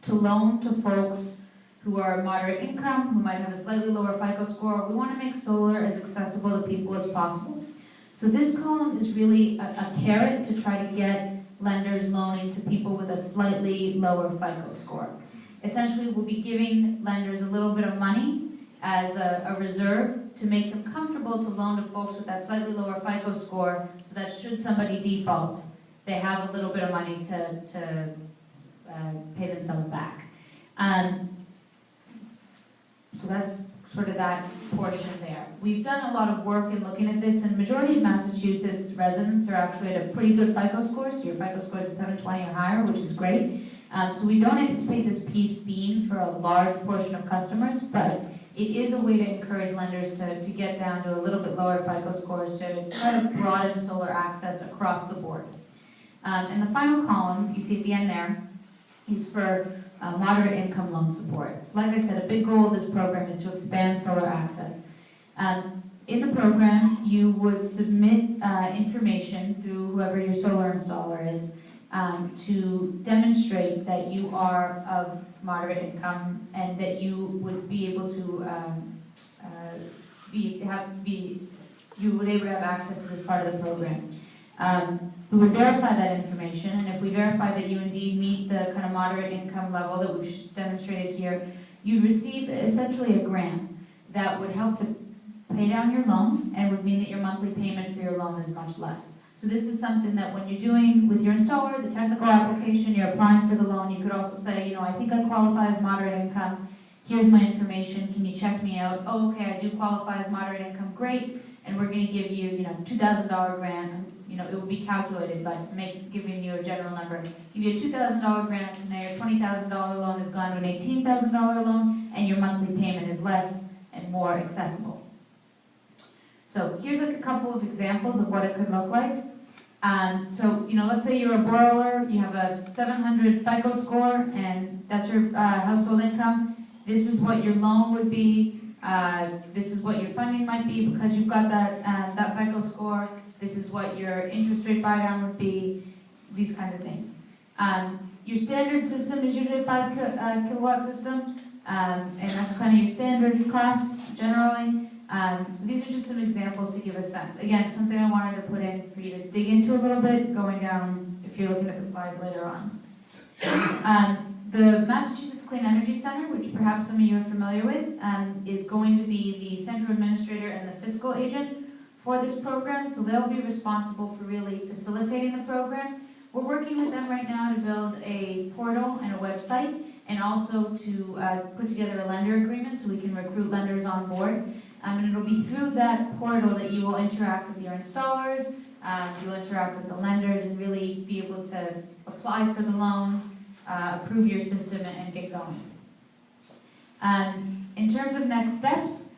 to loan to folks who are moderate income, who might have a slightly lower FICO score. We want to make solar as accessible to people as possible. So this column is really a carrot to try to get lenders loaning to people with a slightly lower FICO score. Essentially, we'll be giving lenders a little bit of money as a reserve to make them comfortable to loan to folks with that slightly lower FICO score, so that should somebody default, they have a little bit of money to pay themselves back. So that's sort of that portion there. We've done a lot of work in looking at this, and majority of Massachusetts residents are actually at a pretty good FICO score, so your FICO score is at 720 or higher, which is great. So we don't anticipate this piece being for a large portion of customers, but it is a way to encourage lenders to get down to a little bit lower FICO scores to try to broaden solar access across the board. And the final column, you see at the end there, is for moderate income loan support. So like I said, a big goal of this program is to expand solar access. In the program, you would submit information through whoever your solar installer is to demonstrate that you are of moderate income and that you would be able to you would be able to have access to this part of the program. We would verify that information, and if we verify that you indeed meet the kind of moderate income level that we've demonstrated here, you'd receive essentially a grant that would help to pay down your loan and would mean that your monthly payment for your loan is much less. So this is something that when you're doing with your installer, the technical application, you're applying for the loan, you could also say, you know, I think I qualify as moderate income, here's my information, can you check me out? Oh, okay, I do qualify as moderate income, great, and we're going to give you, you know, $2,000 grant. You know, it will be calculated, but giving you a general number. Give you a $2,000 grant, so now your $20,000 loan has gone to an $18,000 loan, and your monthly payment is less and more accessible. So here's like a couple of examples of what it could look like. So, you know, let's say you're a borrower, you have a 700 FICO score, and that's your household income. This is what your loan would be. This is what your funding might be because you've got that FICO score. This is what your interest rate buy down would be, these kinds of things. Your standard system is usually a 5 kilowatt system, and that's kind of your standard cost generally. So these are just some examples to give a sense. Again, something I wanted to put in for you to dig into a little bit, going down if you're looking at the slides later on. The Massachusetts Clean Energy Center, which perhaps some of you are familiar with, is going to be the central administrator and the fiscal agent for this program, so they'll be responsible for really facilitating the program. We're working with them right now to build a portal and a website, and also to put together a lender agreement so we can recruit lenders on board. And it'll be through that portal that you will interact with your installers, you'll interact with the lenders, and really be able to apply for the loan, approve your system, and get going. In terms of next steps,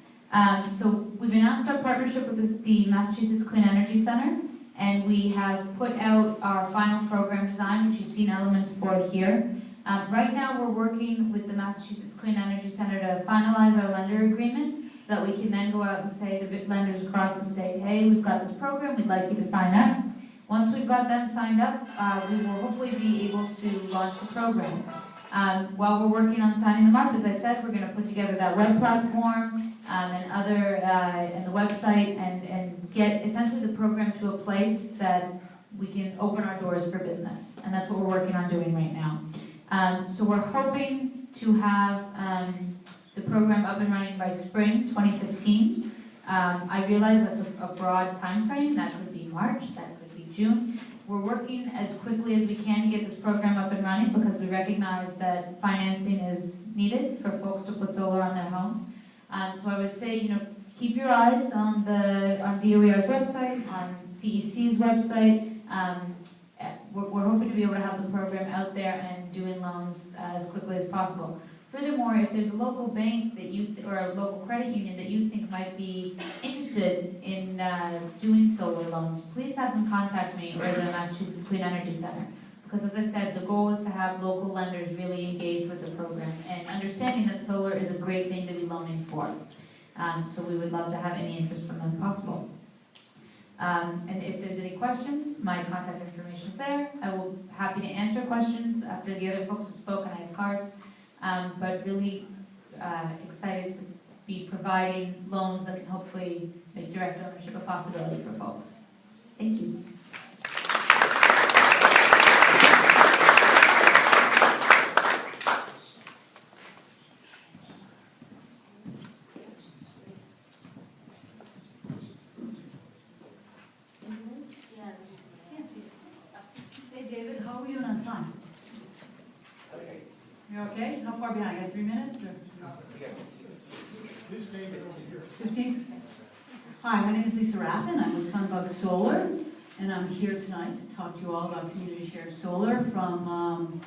so we've announced our partnership with the Massachusetts Clean Energy Center, and we have put out our final program design, which you've seen elements for here. Right now we're working with the Massachusetts Clean Energy Center to finalize our lender agreement so that we can then go out and say to lenders across the state, hey, we've got this program, we'd like you to sign up. Once we've got them signed up, we will hopefully be able to launch the program. While we're working on signing them up, as I said, we're going to put together that web platform and the website and get essentially the program to a place that we can open our doors for business. And that's what we're working on doing right now. So we're hoping to have the program up and running by spring 2015. I realize that's a broad time frame. That could be March, that could be June. We're working as quickly as we can to get this program up and running because we recognize that financing is needed for folks to put solar on their homes. So I would say, you know, keep your eyes on DOER's website, on CEC's website. We're hoping to be able to have the program out there and doing loans as quickly as possible. Furthermore, if there's a local bank that or a local credit union that you think might be interested in doing solar loans, please have them contact me or the Massachusetts Clean Energy Center. Because as I said, the goal is to have local lenders really engage with the program and understanding that solar is a great thing to be loaning for. So we would love to have any interest from them possible. And if there's any questions, my contact information is there. I will be happy to answer questions after the other folks have spoken. I have cards. But really, excited to be providing loans that can hopefully make direct ownership a possibility for folks. Thank you. Hey, David, how are we doing on time? You're okay? How far behind? I got 3 minutes or? This David over here. 15? Hi, my name is Lisa Raffin. I'm with Sunbug Solar, and I'm here tonight to talk to you all about community shared solar from,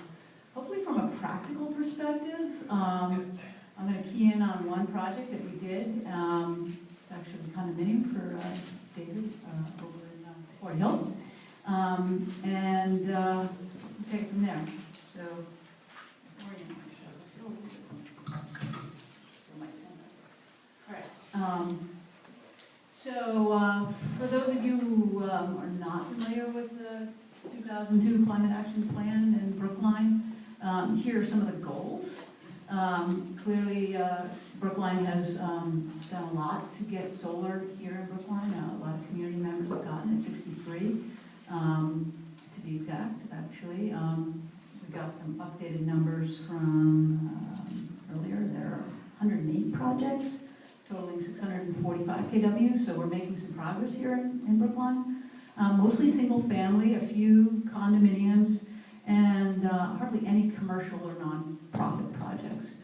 hopefully from a practical perspective. I'm going to key in on one project that we did. It's actually a condominium for David over in Fort Hill. And we'll take it from there. So, orient myself. All right. So, for those of you who are not familiar with the 2002 Climate Action Plan in Brookline, here are some of the goals. Clearly, Brookline has done a lot to get solar here in Brookline. A lot of community members have gotten it, 63 to be exact, actually. We got some updated numbers from earlier. There are 108 projects totaling 645 kW, so we're making some progress here in Brookline. Mostly single family, a few condominiums, and hardly any commercial or non-profit projects.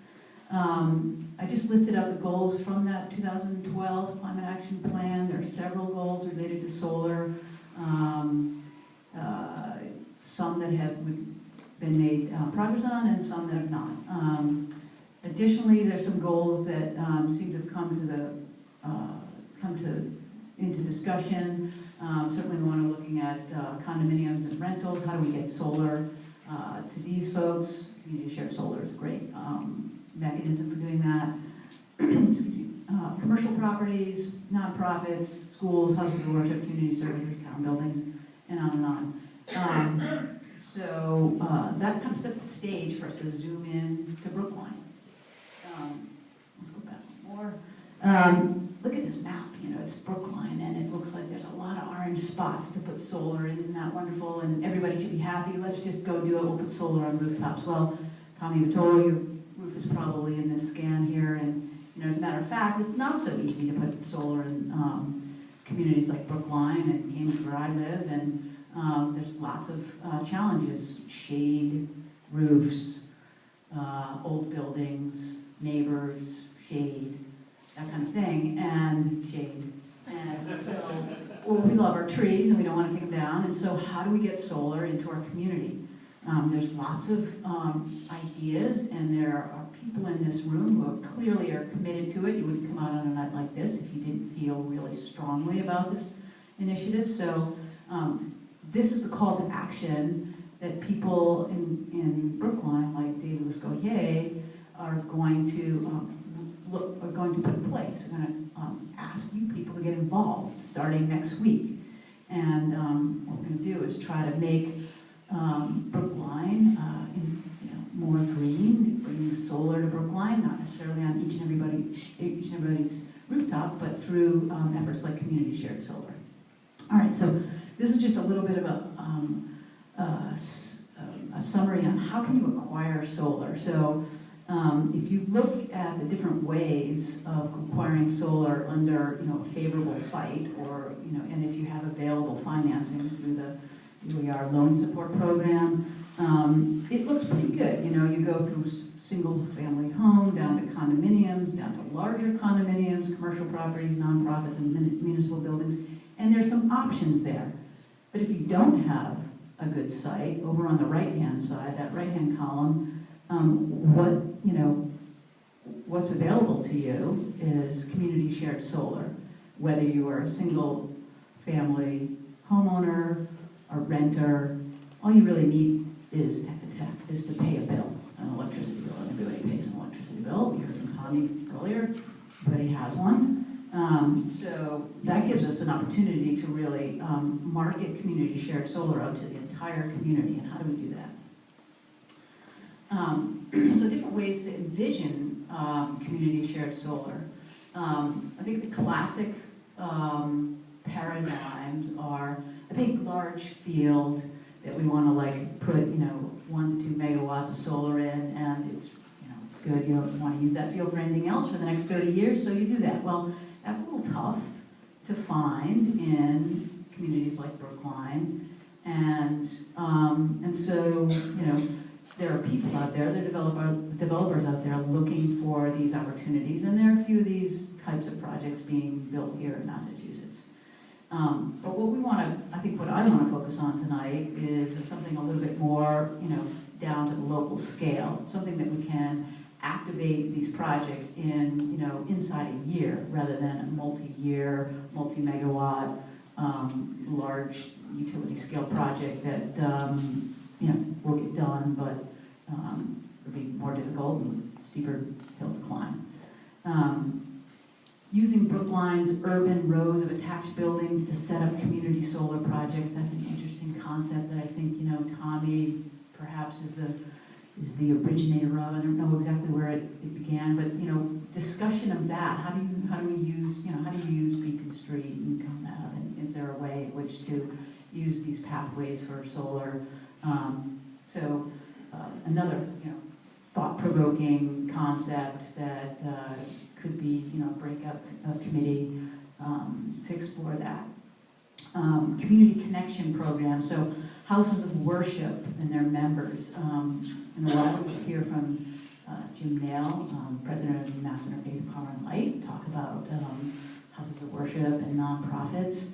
I just listed out the goals from that 2012 Climate Action Plan. There are several goals related to solar, some that have been made progress on and some that have not. Additionally, there's some goals that seem to have come into discussion. Certainly one are looking at condominiums and rentals. How do we get solar to these folks? Community shared solar is a great mechanism for doing that. Excuse me. Commercial properties, nonprofits, schools, houses of worship, community services, town buildings, and on and on. So that kind of sets the stage for us to zoom in to Brookline. Let's go back more. Look at this map, you know, it's Brookline, and it looks like there's a lot of orange spots to put solar in. Isn't that wonderful? And everybody should be happy. Let's just go do it. We'll put solar on rooftops. Well, Tommy Vitolo, your roof is probably in this scan here, and you know, as a matter of fact, it's not so easy to put solar in communities like Brookline and Cambridge, where I live, and there's lots of challenges: shade, roofs, old buildings, neighbors, shade, that kind of thing, and shade. And so, well, we love our trees and we don't want to take them down, and so how do we get solar into our community? There's lots of ideas, and there are people in this room who clearly are committed to it. You wouldn't come out on a night like this if you didn't feel really strongly about this initiative. So this is the call to action that people in Brookline, like David Wisco-Yay, are going to put in place. We're going to ask you people to get involved starting next week. And what we're going to do is try to make Brookline more green, bringing solar to Brookline, not necessarily on each and everybody's rooftop, but through efforts like community shared solar. All right, so this is just a little bit of a summary on how can you acquire solar. So if you look at the different ways of acquiring solar under a favorable site, or and if you have available financing through the UER loan support program, it looks pretty good. You go through single family home, down to condominiums, down to larger condominiums, commercial properties, nonprofits, and municipal buildings, and there's some options there. But if you don't have a good site, over on the right-hand side, that right-hand column, what's available to you is community shared solar. Whether you are a single family homeowner, a renter, all you really need is to pay a bill, an electricity bill, and everybody pays an electricity bill. We heard from Tommy earlier, everybody has one. So that gives us an opportunity to really market community shared solar out to the entire community. And how do we do that? So different ways to envision community shared solar. I think the classic paradigms are a big, large field that we want to like put, 1 to 2 megawatts of solar in, and it's good. You don't want to use that field for anything else for the next 30 years, so you do that. Well, that's a little tough to find in communities like Brookline, and so there are people out there, there are developers out there looking for these opportunities, and there are a few of these types of projects being built here in Massachusetts. But I think what I want to focus on tonight is something a little bit more, down to the local scale, something that we can activate these projects in, inside a year, rather than a multi-year, multi-megawatt, large utility scale project that, will get done, but it'll be more difficult and steeper hill to climb. Using Brookline's urban rows of attached buildings to set up community solar projects, that's an interesting concept that I think, Tommy perhaps is the originator of. I don't know exactly where it began, but, discussion of that, how do you use Beacon Street and come out, and is there a way in which to use these pathways for solar? Another, thought-provoking concept that could be, breakout committee to explore that. Community connection program, so houses of worship and their members. In a while, we'll hear from Jim Nail, president of Mass Interfaith Power and Light, talk about houses of worship and nonprofits.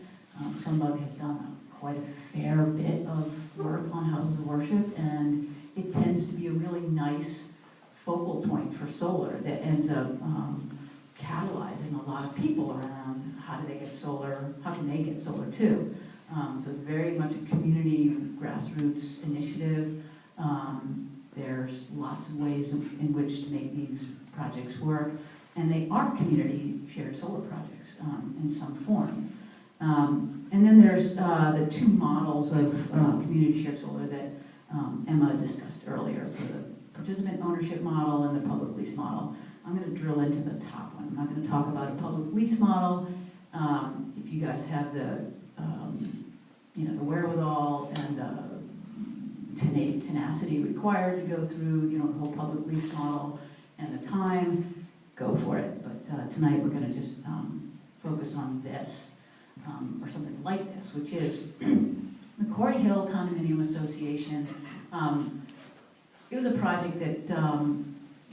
Sunbug has done quite a fair bit of work on houses of worship, and it tends to be a really nice focal point for solar that ends up catalyzing a lot of people around how do they get solar, how can they get solar too. So it's very much a community grassroots initiative. There's lots of ways in which to make these projects work, and they are community shared solar projects in some form. And then there's the two models of community shared solar that Emma discussed earlier, so the participant ownership model and the public lease model. I'm going to drill into the top one. I'm not going to talk about a public lease model. If you guys have the the wherewithal and tenacity required to go through the whole public lease model and the time, go for it. But tonight we're going to just focus on this, or something like this, which is the Quarry Hill Condominium Association. It was a project that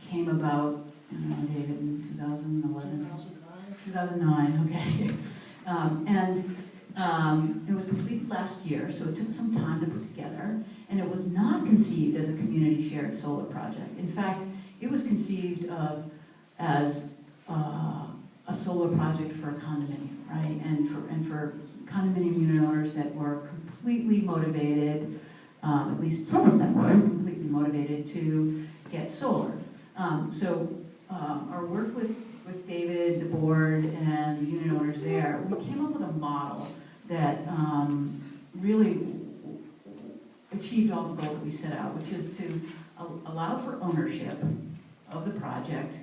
came about, David, in 2011? 2009, okay. It was completed last year, so it took some time to put together, and it was not conceived as a community shared solar project. In fact, it was conceived of as a solar project for a condominium, right? And for condominium unit owners that were completely motivated, at least some of them were completely motivated to get solar. Our work with David, the board, and the unit owners there, we came up with a model that really achieved all the goals that we set out, which is to allow for ownership of the project,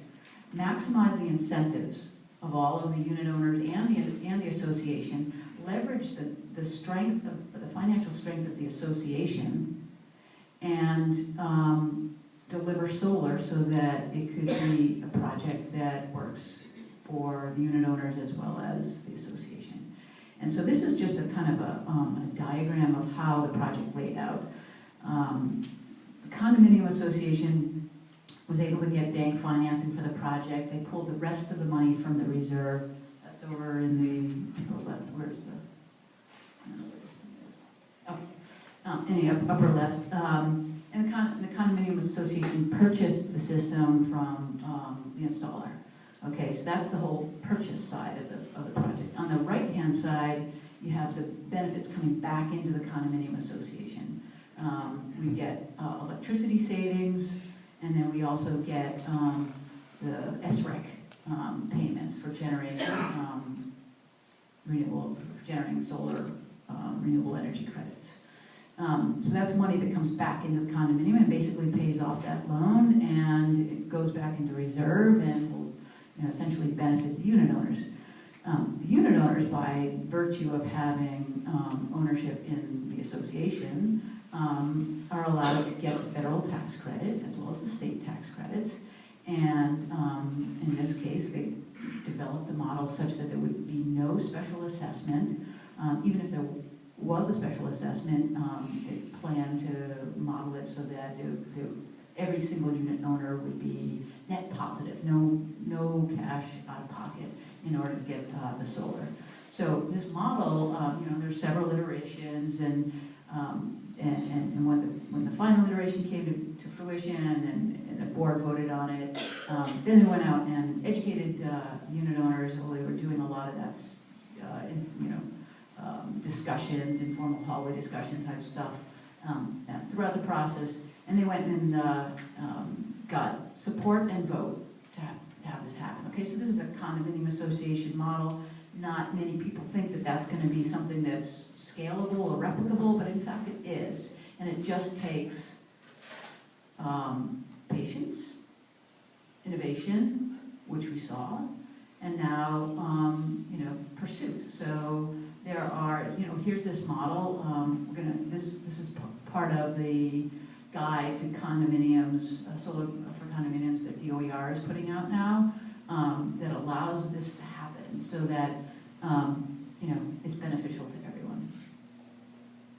maximize the incentives of all of the unit owners and the association, leverage the strength of the financial strength of the association, and deliver solar so that it could be a project that works for the unit owners as well as the association. And so this is just a kind of a diagram of how the project laid out. The Condominium Association was able to get bank financing for the project. They pulled the rest of the money from the reserve. That's over in the upper left. Where's the? Upper left. And the Condominium Association purchased the system from the installer. Okay, so that's the whole purchase side of the project. On the right-hand side, you have the benefits coming back into the Condominium Association. We get electricity savings, and then we also get the SREC payments for generating generating solar renewable energy credits. So that's money that comes back into the condominium and basically pays off that loan, and it goes back into reserve and will, essentially benefit the unit owners. The unit owners, by virtue of having ownership in the association, are allowed to get the federal tax credit as well as the state tax credits. And in this case, they developed the model such that there would be no special assessment. Even if there was a special assessment, they planned to model it so that every single unit owner would be net positive, no cash out of pocket in order to get the solar. So this model, there's several iterations, and when the final iteration came to fruition and the board voted on it, then we went out and educated unit owners. Well, they were doing a lot of that, discussions, informal hallway discussion type stuff throughout the process, and they went and got support and vote to have this happen. Okay, so this is a condominium association model. Not many people think that that's going to be something that's scalable or replicable, but in fact it is. And it just takes patience, innovation, which we saw, and now, pursuit. So there are, here's this model. This is part of the guide to condominiums, solar for condominiums that DOER is putting out now, that allows this to happen so that, it's beneficial to everyone.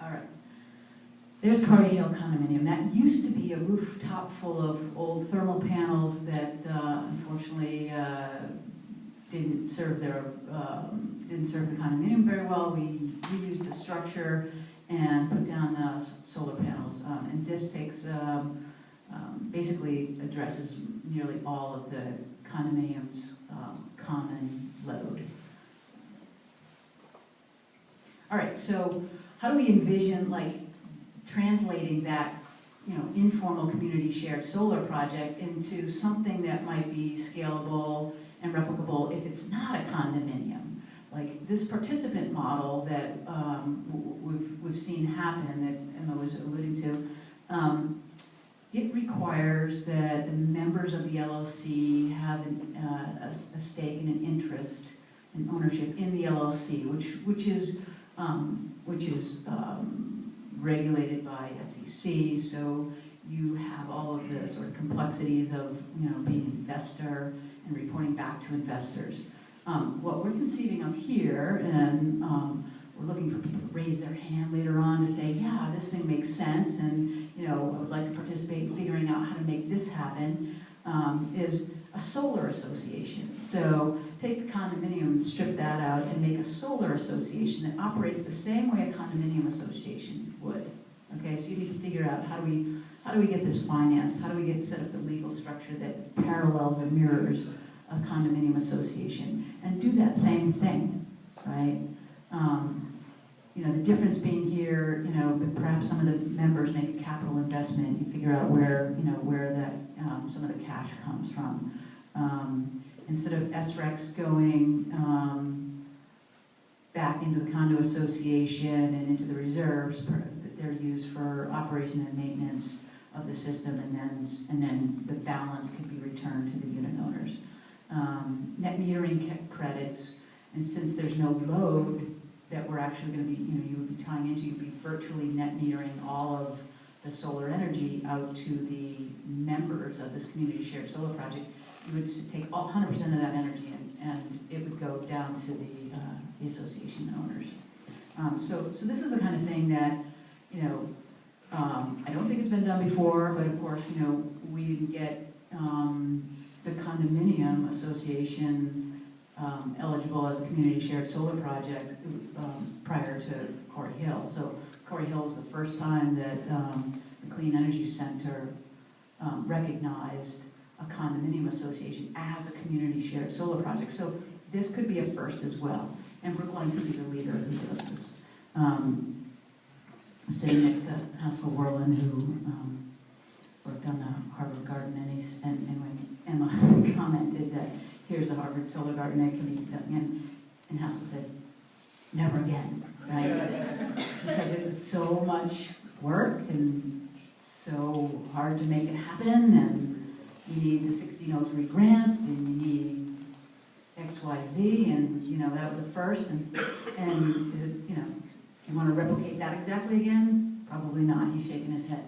All right. There's Carter Hill Condominium. That used to be a rooftop full of old thermal panels that unfortunately didn't serve the condominium very well. We reused the structure and put down solar panels. And this takes basically addresses nearly all of the condominium's common load. All right, so how do we envision translating that informal community shared solar project into something that might be scalable and replicable if it's not a condominium? Like this participant model that we've seen happen, that Emma was alluding to, it requires that the members of the LLC have a stake and an interest and ownership in the LLC, which is regulated by SEC. So you have all of the sort of complexities of being an investor and reporting back to investors. What we're conceiving of here, and we're looking for people to raise their hand later on to say, yeah, this thing makes sense, and I would like to participate in figuring out how to make this happen, is a solar association. So take the condominium and strip that out and make a solar association that operates the same way a condominium association would. Okay, so you need to figure out how do we get this financed? How do we set up the legal structure that parallels or mirrors a condominium association, and do that same thing, right? The difference being here, perhaps some of the members make a capital investment. You figure out where that some of the cash comes from. Instead of SRECs going back into the condo association and into the reserves, they're used for operation and maintenance of the system, and then the balance can be returned to the unit owners. Net metering credits, and since there's no load that we're actually going to be, you would be tying into, you'd be virtually net metering all of the solar energy out to the members of this community shared solar project. You would take 100% of that energy and it would go down to the association owners. So this is the kind of thing that, I don't think it's been done before, but of course, we didn't get the condominium association eligible as a community shared solar project prior to Corey Hill. So Corey Hill was the first time that the Clean Energy Center recognized a condominium association as a community shared solar project. So this could be a first as well. And Brookline could be the leader who does this. Sitting next to Haskell Worland, who worked on the Harvard Garden, and when Emma commented that here's the Harvard Solar Garden that can be done, and Haskell said, never again, right? Because it was so much work and it's so hard to make it happen, and you need the 1603 grant, and you need X, Y, Z, and, you know, that was a first, and is it, you know, do you want to replicate that exactly again? Probably not. He's shaking his head.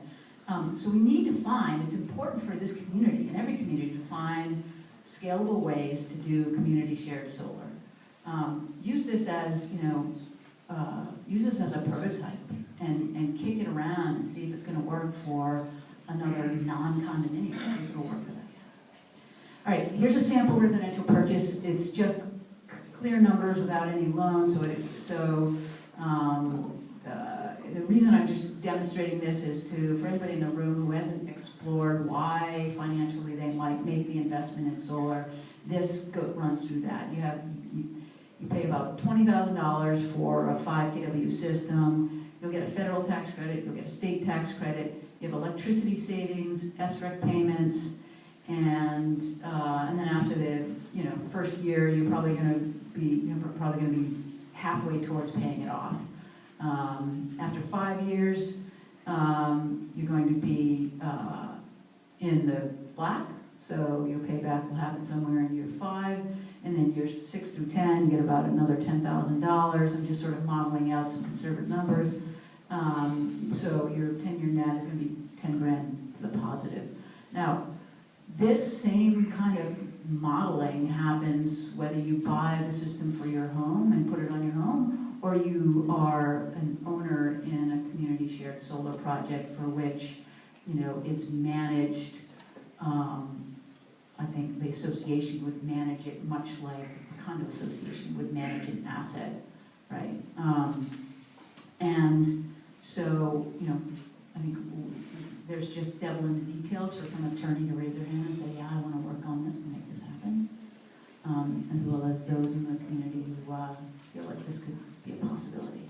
So we need to find, it's important for this community, and every community, to find scalable ways to do community shared solar. Use this as, you know, use this as a prototype and kick it around and see if it's going to work for another non-condominium, see if it'll work for that. All right, here's a sample residential purchase. It's just clear numbers without any loans. The reason I'm just demonstrating this is for everybody in the room who hasn't explored why financially they might make the investment in solar. This runs through that. You pay about $20,000 for a 5 kW system. You'll get a federal tax credit. You'll get a state tax credit. You have electricity savings, SREC payments, and then after the first year, you're probably going to be halfway towards paying it off. After 5 years, you're going to be in the black, so your payback will happen somewhere in year 5, and then years 6 through 10, you get about another $10,000. I'm just sort of modeling out some conservative numbers. So your 10-year net is going to be 10 grand to the positive. Now, this same kind of modeling happens whether you buy the system for your home and put it on your home, or you are an owner in a community shared solar project for which, it's managed. I think the association would manage it much like a condo association would manage an asset, right? And so, I think there's just devil in the details for some attorney to raise their hand and say, yeah, I want to work on this and make this happen, as well as those in the community who feel like this could be a possibility.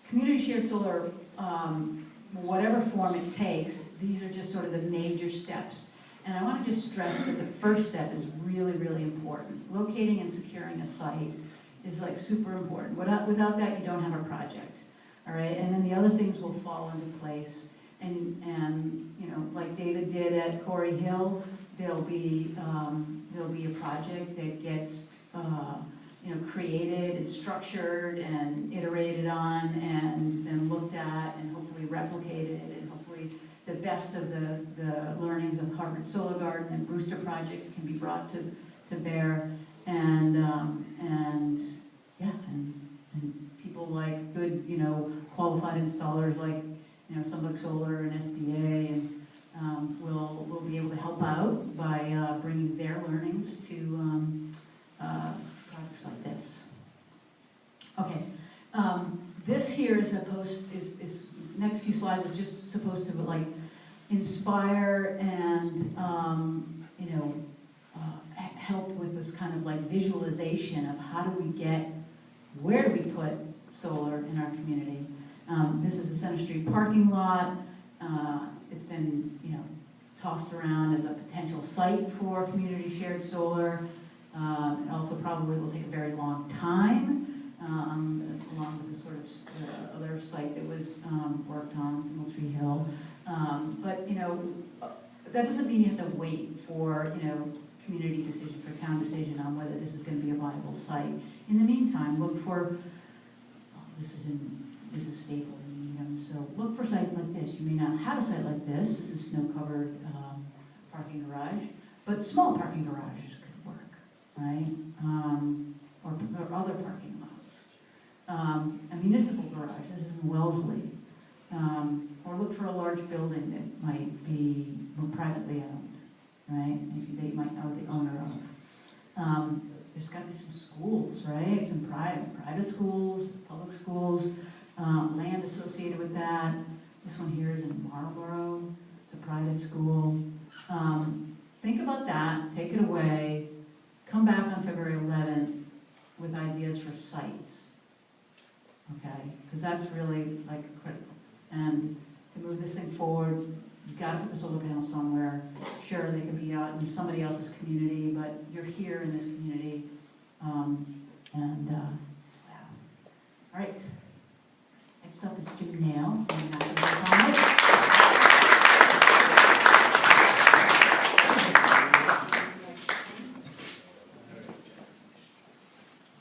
Community shared solar, whatever form it takes, these are just sort of the major steps. And I want to just stress that the first step is really, really important. Locating and securing a site is like super important. Without that, you don't have a project. All right, and then the other things will fall into place. And like David did at Corey Hill, there'll be a project that gets created and structured and iterated on, and then looked at and hopefully replicated, and hopefully the best of the learnings of Harvard Solar Garden and Brewster projects can be brought to bear, and people like good qualified installers like Sunbrook Solar and SDA and will be able to help out by bringing their learnings to projects like this. Okay, this here is next few slides is just supposed to like inspire and help with this kind of like visualization of where do we put solar in our community. This is the Center Street parking lot. It's been tossed around as a potential site for community shared solar. It also probably will take a very long time, along with the sort of other site that was worked on, Single Tree Hill. But that doesn't mean you have to wait for community decision, for town decision on whether this is going to be a viable site. In the meantime, look for this is Staple in Needham, so look for sites like this. You may not have a site like this. This is snow-covered parking garage, but small parking garages could work, right? Or other parking lots. A municipal garage. This is in Wellesley. Or look for a large building that might be privately owned, right? Maybe they might know the owner of. There's got to be some schools, right? Some private schools, public schools, land associated with that. This one here is in Marlboro. It's a private school. Think about that, take it away, come back on February 11th with ideas for sites, okay? Because that's really like critical. And to move this thing forward, you've got to put the solar panels somewhere. Sure, they can be out in somebody else's community, but you're here in this community. Wow. All right, Next up is Jim Nail. And that's what we're calling it.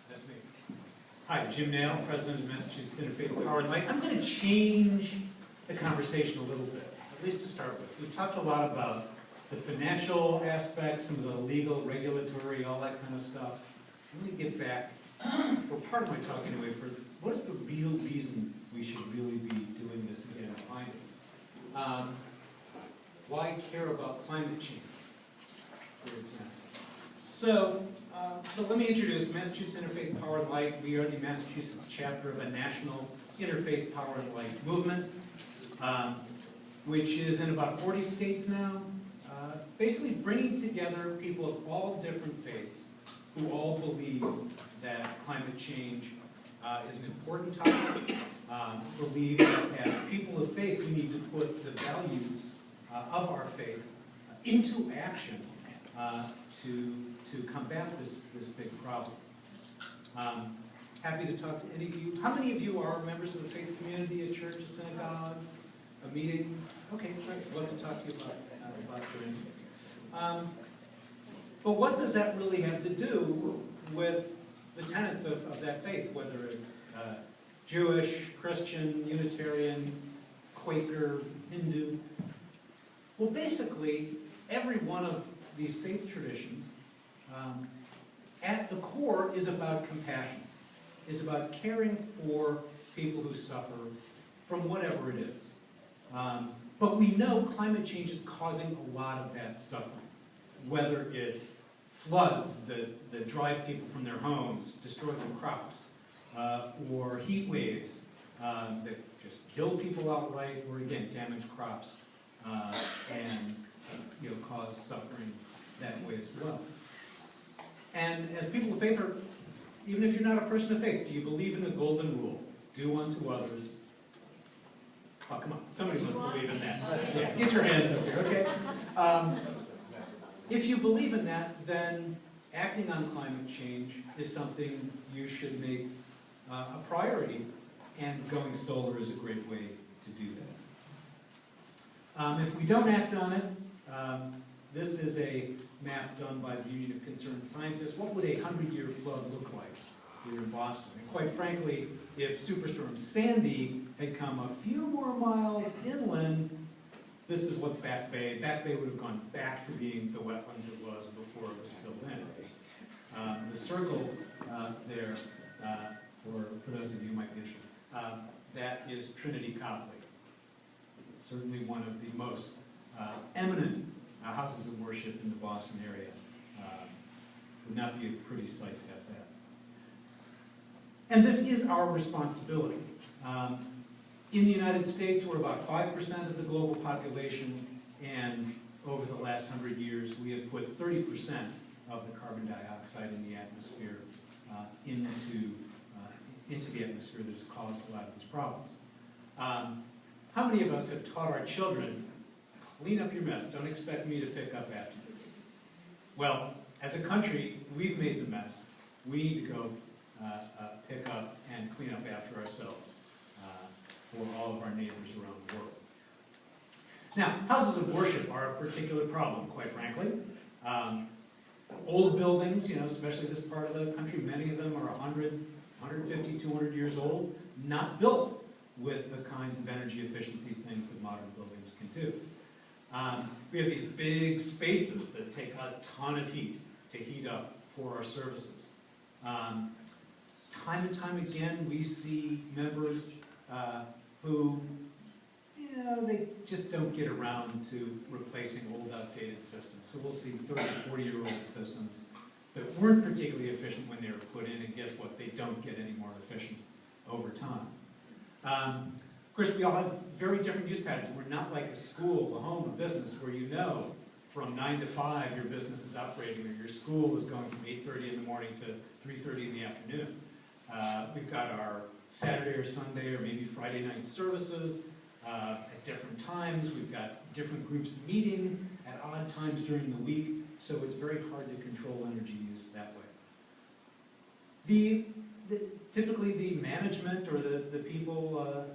That's me. Hi, Jim Nail, President of Massachusetts Interfaith Power and Light. I'm going to change the conversation a little bit, at least to start with. We've talked a lot about the financial aspects, some of the legal, regulatory, all that kind of stuff. So let me get back, for part of my talk anyway, for what is the real reason we should really be doing this again and find it? Why care about climate change, for example? So, but let me introduce Massachusetts Interfaith Power and Light. We are the Massachusetts chapter of a national interfaith power and light movement, which is in about 40 states now, basically bringing together people of all different faiths who all believe that climate change is an important topic, believe that as people of faith we need to put the values of our faith into action to combat this big problem. Happy to talk to any of you. How many of you are members of the faith community, a church, a synagogue, a meeting? Okay, great. Love to talk to you about your but what does that really have to do with the tenets of that faith, whether it's Jewish, Christian, Unitarian, Quaker, Hindu? Well, basically, every one of these faith traditions, at the core, is about compassion, is about caring for people who suffer from whatever it is. But we know climate change is causing a lot of that suffering, whether it's floods that drive people from their homes, destroy their crops, or heat waves that just kill people outright, or again, damage crops, and cause suffering that way as well. And as people of faith, even if you're not a person of faith, do you believe in the golden rule? Do unto others. Oh, come on, somebody must believe in that. Yeah, get your hands up here, okay? If you believe in that, then acting on climate change is something you should make a priority, and going solar is a great way to do that. If we don't act on it, this is a map done by the Union of Concerned Scientists. What would a 100-year flood look like here in Boston? And quite frankly, if Superstorm Sandy had come a few more miles inland, this is what Back Bay would have gone back to being the wetlands it was before it was filled in. The circle there, for those of you who might be interested, that is Trinity Copley. Certainly one of the most eminent houses of worship in the Boston area. Would not be a pretty sight to have that. And this is our responsibility. In the United States, we're about 5% of the global population, and over the last 100 years, we have put 30% of the carbon dioxide in the atmosphere into the atmosphere that has caused a lot of these problems. How many of us have taught our children, clean up your mess, don't expect me to pick up after you? Well, as a country, we've made the mess. We need to go pick up and clean up after ourselves for all of our neighbors around the world. Now, houses of worship are a particular problem, quite frankly. Old buildings, especially this part of the country, many of them are 100, 150, 200 years old, not built with the kinds of energy efficiency things that modern buildings can do. We have these big spaces that take a ton of heat to heat up for our services. Time and time again, we see members who, they just don't get around to replacing old, outdated systems. So we'll see 30, 40-year-old systems that weren't particularly efficient when they were put in, and guess what? They don't get any more efficient over time. Of course, we all have very different use patterns. We're not like a school, a home, a business, where from 9 to 5 your business is operating, or your school is going from 8:30 in the morning to 3:30 in the afternoon. We've got our Saturday or Sunday or maybe Friday night services at different times. We've got different groups meeting at odd times during the week, so it's very hard to control energy use that way. Typically the management or the people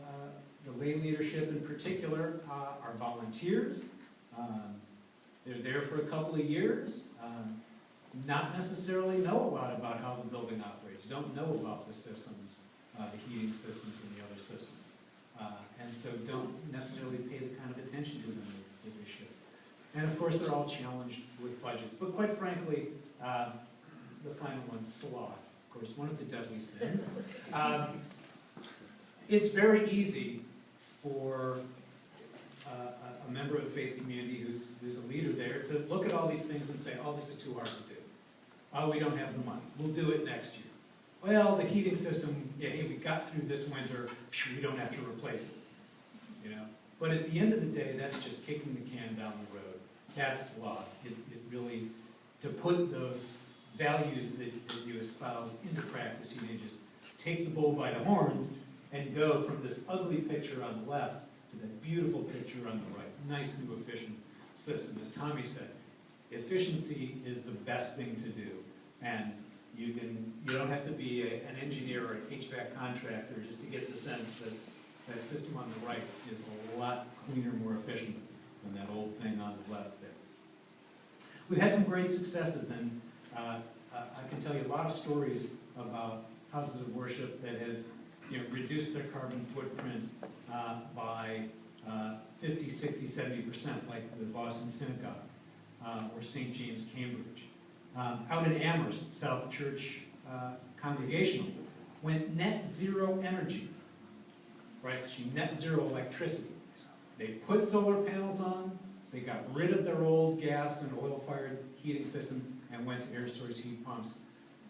The lay leadership in particular are volunteers. They're there for a couple of years, not necessarily know a lot about how the building operates, don't know about the systems, the heating systems and the other systems, and so don't necessarily pay the kind of attention to them that they should. And of course, they're all challenged with budgets, but quite frankly, the final one, sloth, of course, one of the deadly sins. It's very easy for a member of the faith community who's a leader there to look at all these things and say, oh, this is too hard to do. Oh, we don't have the money. We'll do it next year. Well, the heating system, yeah, hey, we got through this winter, we don't have to replace it. You know? But at the end of the day, that's just kicking the can down the road. That's sloth. It really, to put those values that you espouse into practice, you may just take the bull by the horns and go from this ugly picture on the left to that beautiful picture on the right. Nice, new, efficient system. As Tommy said, efficiency is the best thing to do. And you don't have to be an engineer or an HVAC contractor just to get the sense that that system on the right is a lot cleaner, more efficient than that old thing on the left there. We've had some great successes, and I can tell you a lot of stories about houses of worship that have reduced their carbon footprint by 50, 60, 70%, like the Boston Synagogue or St. James, Cambridge. Out in Amherst, South Church Congregational went net zero energy, right? Net zero electricity. They put solar panels on, they got rid of their old gas and oil-fired heating system and went to air source heat pumps.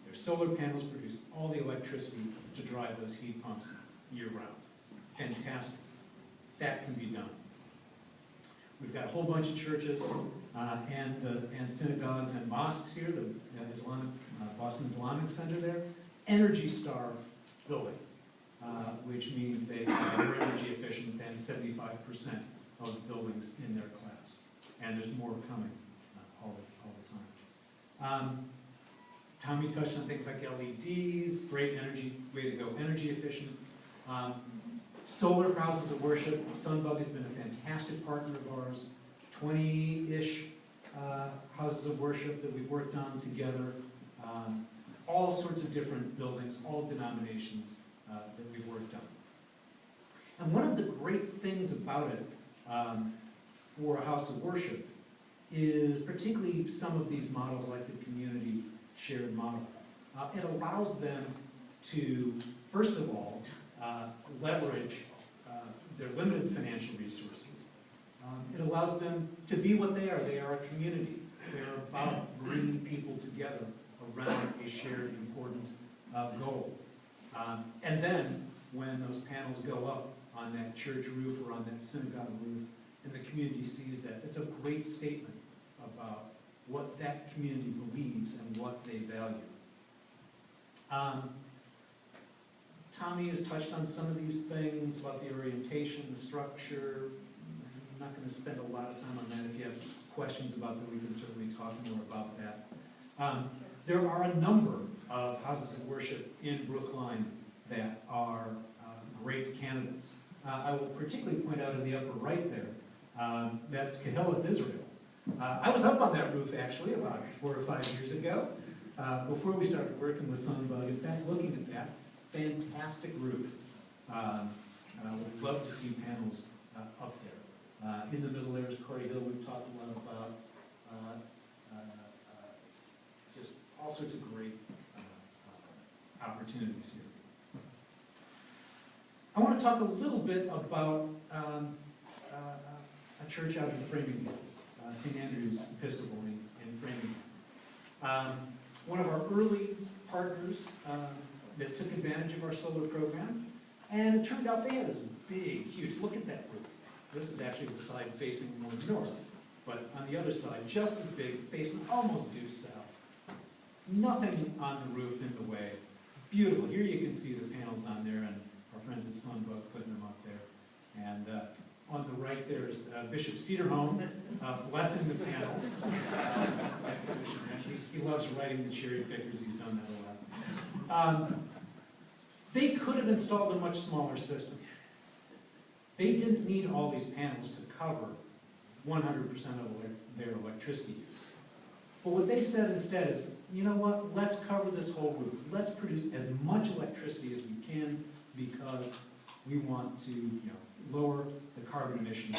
Their solar panels produce all the electricity to drive those heat pumps year-round. Fantastic. That can be done. We've got a whole bunch of churches and synagogues and mosques here, the Boston Islamic Center there. Energy Star building, which means they are more energy efficient than 75% of the buildings in their class. And there's more coming all the time. Tommy touched on things like LEDs, great energy, way to go, energy efficient. Solar for houses of worship. Sunbug has been a fantastic partner of ours. 20-ish houses of worship that we've worked on together. All sorts of different buildings, all denominations that we've worked on. And one of the great things about it for a house of worship is particularly some of these models like the community shared model. It allows them to, first of all, leverage their limited financial resources. It allows them to be what they are. They are a community. They're about bringing people together around a shared important goal. And then when those panels go up on that church roof or on that synagogue roof, and the community sees that, it's a great statement about what that community believes and what they value. Tommy has touched on some of these things about the orientation, the structure. I'm not going to spend a lot of time on that. If you have questions about that, we can certainly talk more about that. There are a number of houses of worship in Brookline that are great candidates. I will particularly point out in the upper right there, that's Kehilloth, Israel. I was up on that roof actually about 4 or 5 years ago, before we started working with Sunbug. In fact, looking at that fantastic roof. Would love to see panels up there. In the middle there is Corey Hill. We've talked a lot about just all sorts of great opportunities here. I want to talk a little bit about a church out in Framingham, St. Andrew's Episcopal in Framingham. One of our early partners that took advantage of our solar program, and it turned out they had this big, huge, look at that roof. This is actually the side facing more north, but on the other side, just as big, facing almost due south. Nothing on the roof in the way. Beautiful. Here you can see the panels on there, and our friends at Sunbug putting them up there. And on the right there's Bishop Cedarholm blessing the panels. He loves writing the cherry pickers. He's done that a lot. They could have installed a much smaller system. They didn't need all these panels to cover 100% of their electricity use. But what they said instead is, you know what, let's cover this whole roof. Let's produce as much electricity as we can because we want to, lower the carbon emissions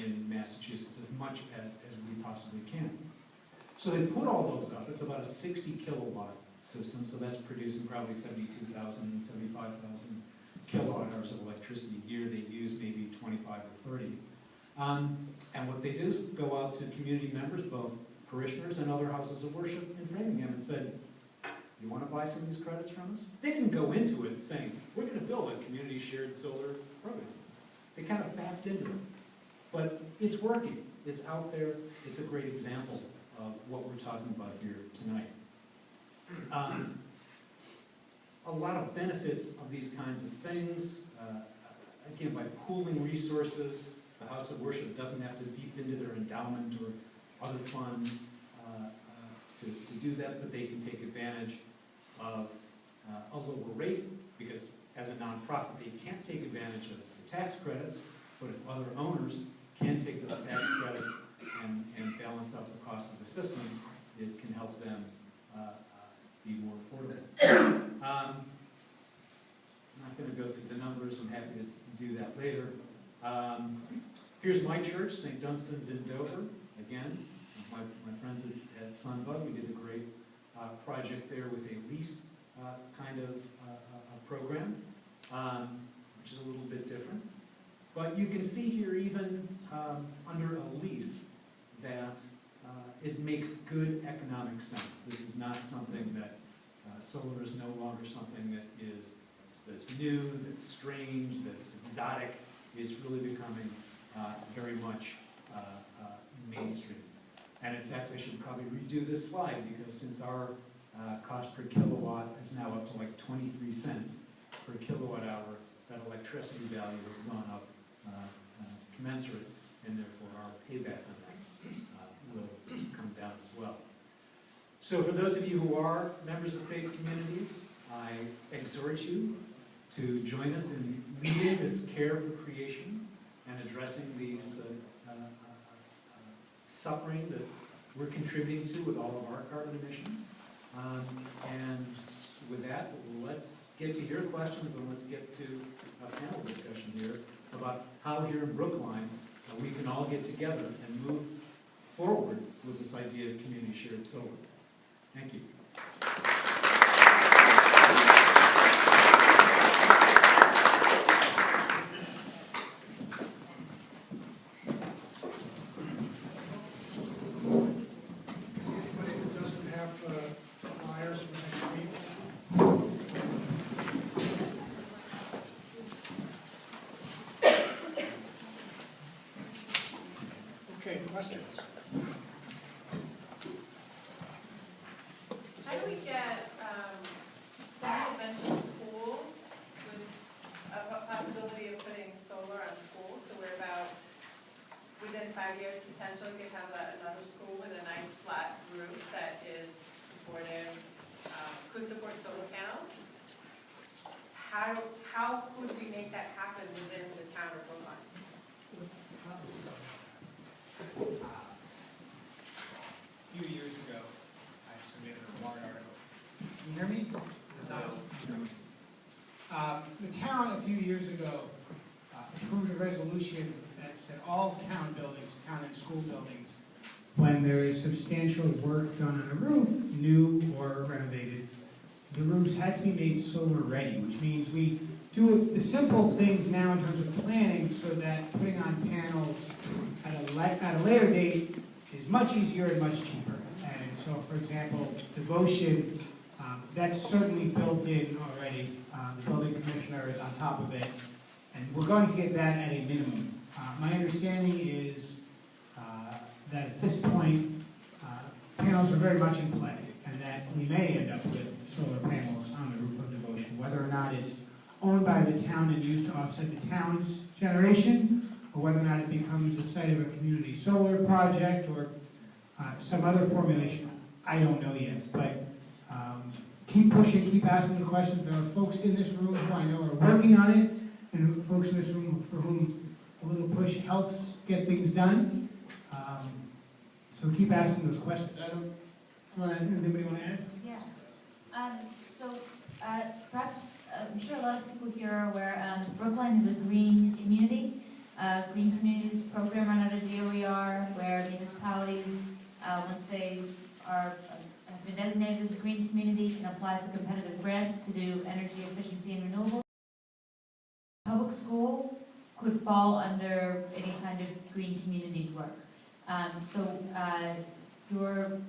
in Massachusetts as much as we possibly can. So they put all those up. It's about a 60 kilowatt system, so that's producing probably 72,000, 75,000 kilowatt hours of electricity a year. They use maybe 25 or 30. And what they did is go out to community members, both parishioners and other houses of worship in Framingham, and said, you want to buy some of these credits from us? They didn't go into it saying, we're going to build a community shared solar program. They kind of backed into it. But it's working. It's out there. It's a great example of what we're talking about here tonight. A lot of benefits of these kinds of things. Again, by pooling resources, the house of worship doesn't have to deep into their endowment or other funds to do that, but they can take advantage of a lower rate, because as a nonprofit they can't take advantage of the tax credits, but if other owners can take those tax credits and balance out the cost of the system, it can help them be more affordable. I'm not going to go through the numbers. I'm happy to do that later. Here's my church, St. Dunstan's in Dover. Again, my friends at Sunbug, we did a great project there with a lease kind of program, which is a little bit different. But you can see here, even under a lease, that it makes good economic sense. This is not something that solar is no longer something that's new, that's strange, that's exotic. It's really becoming very much mainstream. And in fact, I should probably redo this slide, because since our cost per kilowatt is now up to like 23 cents per kilowatt hour, that electricity value has gone up commensurate, and therefore our payback on that will come down as well. So for those of you who are members of faith communities, I exhort you to join us in leading this care for creation and addressing these suffering that we're contributing to with all of our carbon emissions. And with that, let's get to your questions, and let's get to a panel discussion here about how here in Brookline we can all get together and move forward with this idea of community shared solar. Thank you. Anybody who doesn't have flyers for next week? Okay, questions? How do we get, someone mentioned schools with a possibility of putting solar on schools, so we're about, within 5 years, potentially we could have another school with a nice flat roof that is supportive, could support solar panels. How could we make that happen within the town of Brookline? A few years ago, I submitted a warrant article. Can you hear me? The town a few years ago approved a resolution that said all town buildings, town and school buildings, when there is substantial work done on a roof, new or renovated, the roofs had to be made solar ready, which means we do the simple things now in terms of planning so that putting on panels at a later date is much easier and much cheaper. And so, for example, devotion, that's certainly built in already. The building commissioner is on top of it, and we're going to get that at a minimum. My understanding is that at this point, panels are very much in play, and that we may end up with solar panels on the roof of devotion, whether or not it's owned by the town and used to offset the town's generation, or whether or not it becomes the site of a community solar project or some other formulation. I don't know yet, but keep pushing, keep asking the questions. There are folks in this room who I know are working on it, and folks in this room for whom a little push helps get things done. So keep asking those questions. Anybody want to add? Yeah. So, perhaps, I'm sure a lot of people here are aware, Brookline is a green community. Green Communities program run out of DOER, where municipalities, once they have been designated as a green community, can apply for competitive grants to do energy efficiency and renewables. Public school could fall under any kind of green communities work. Your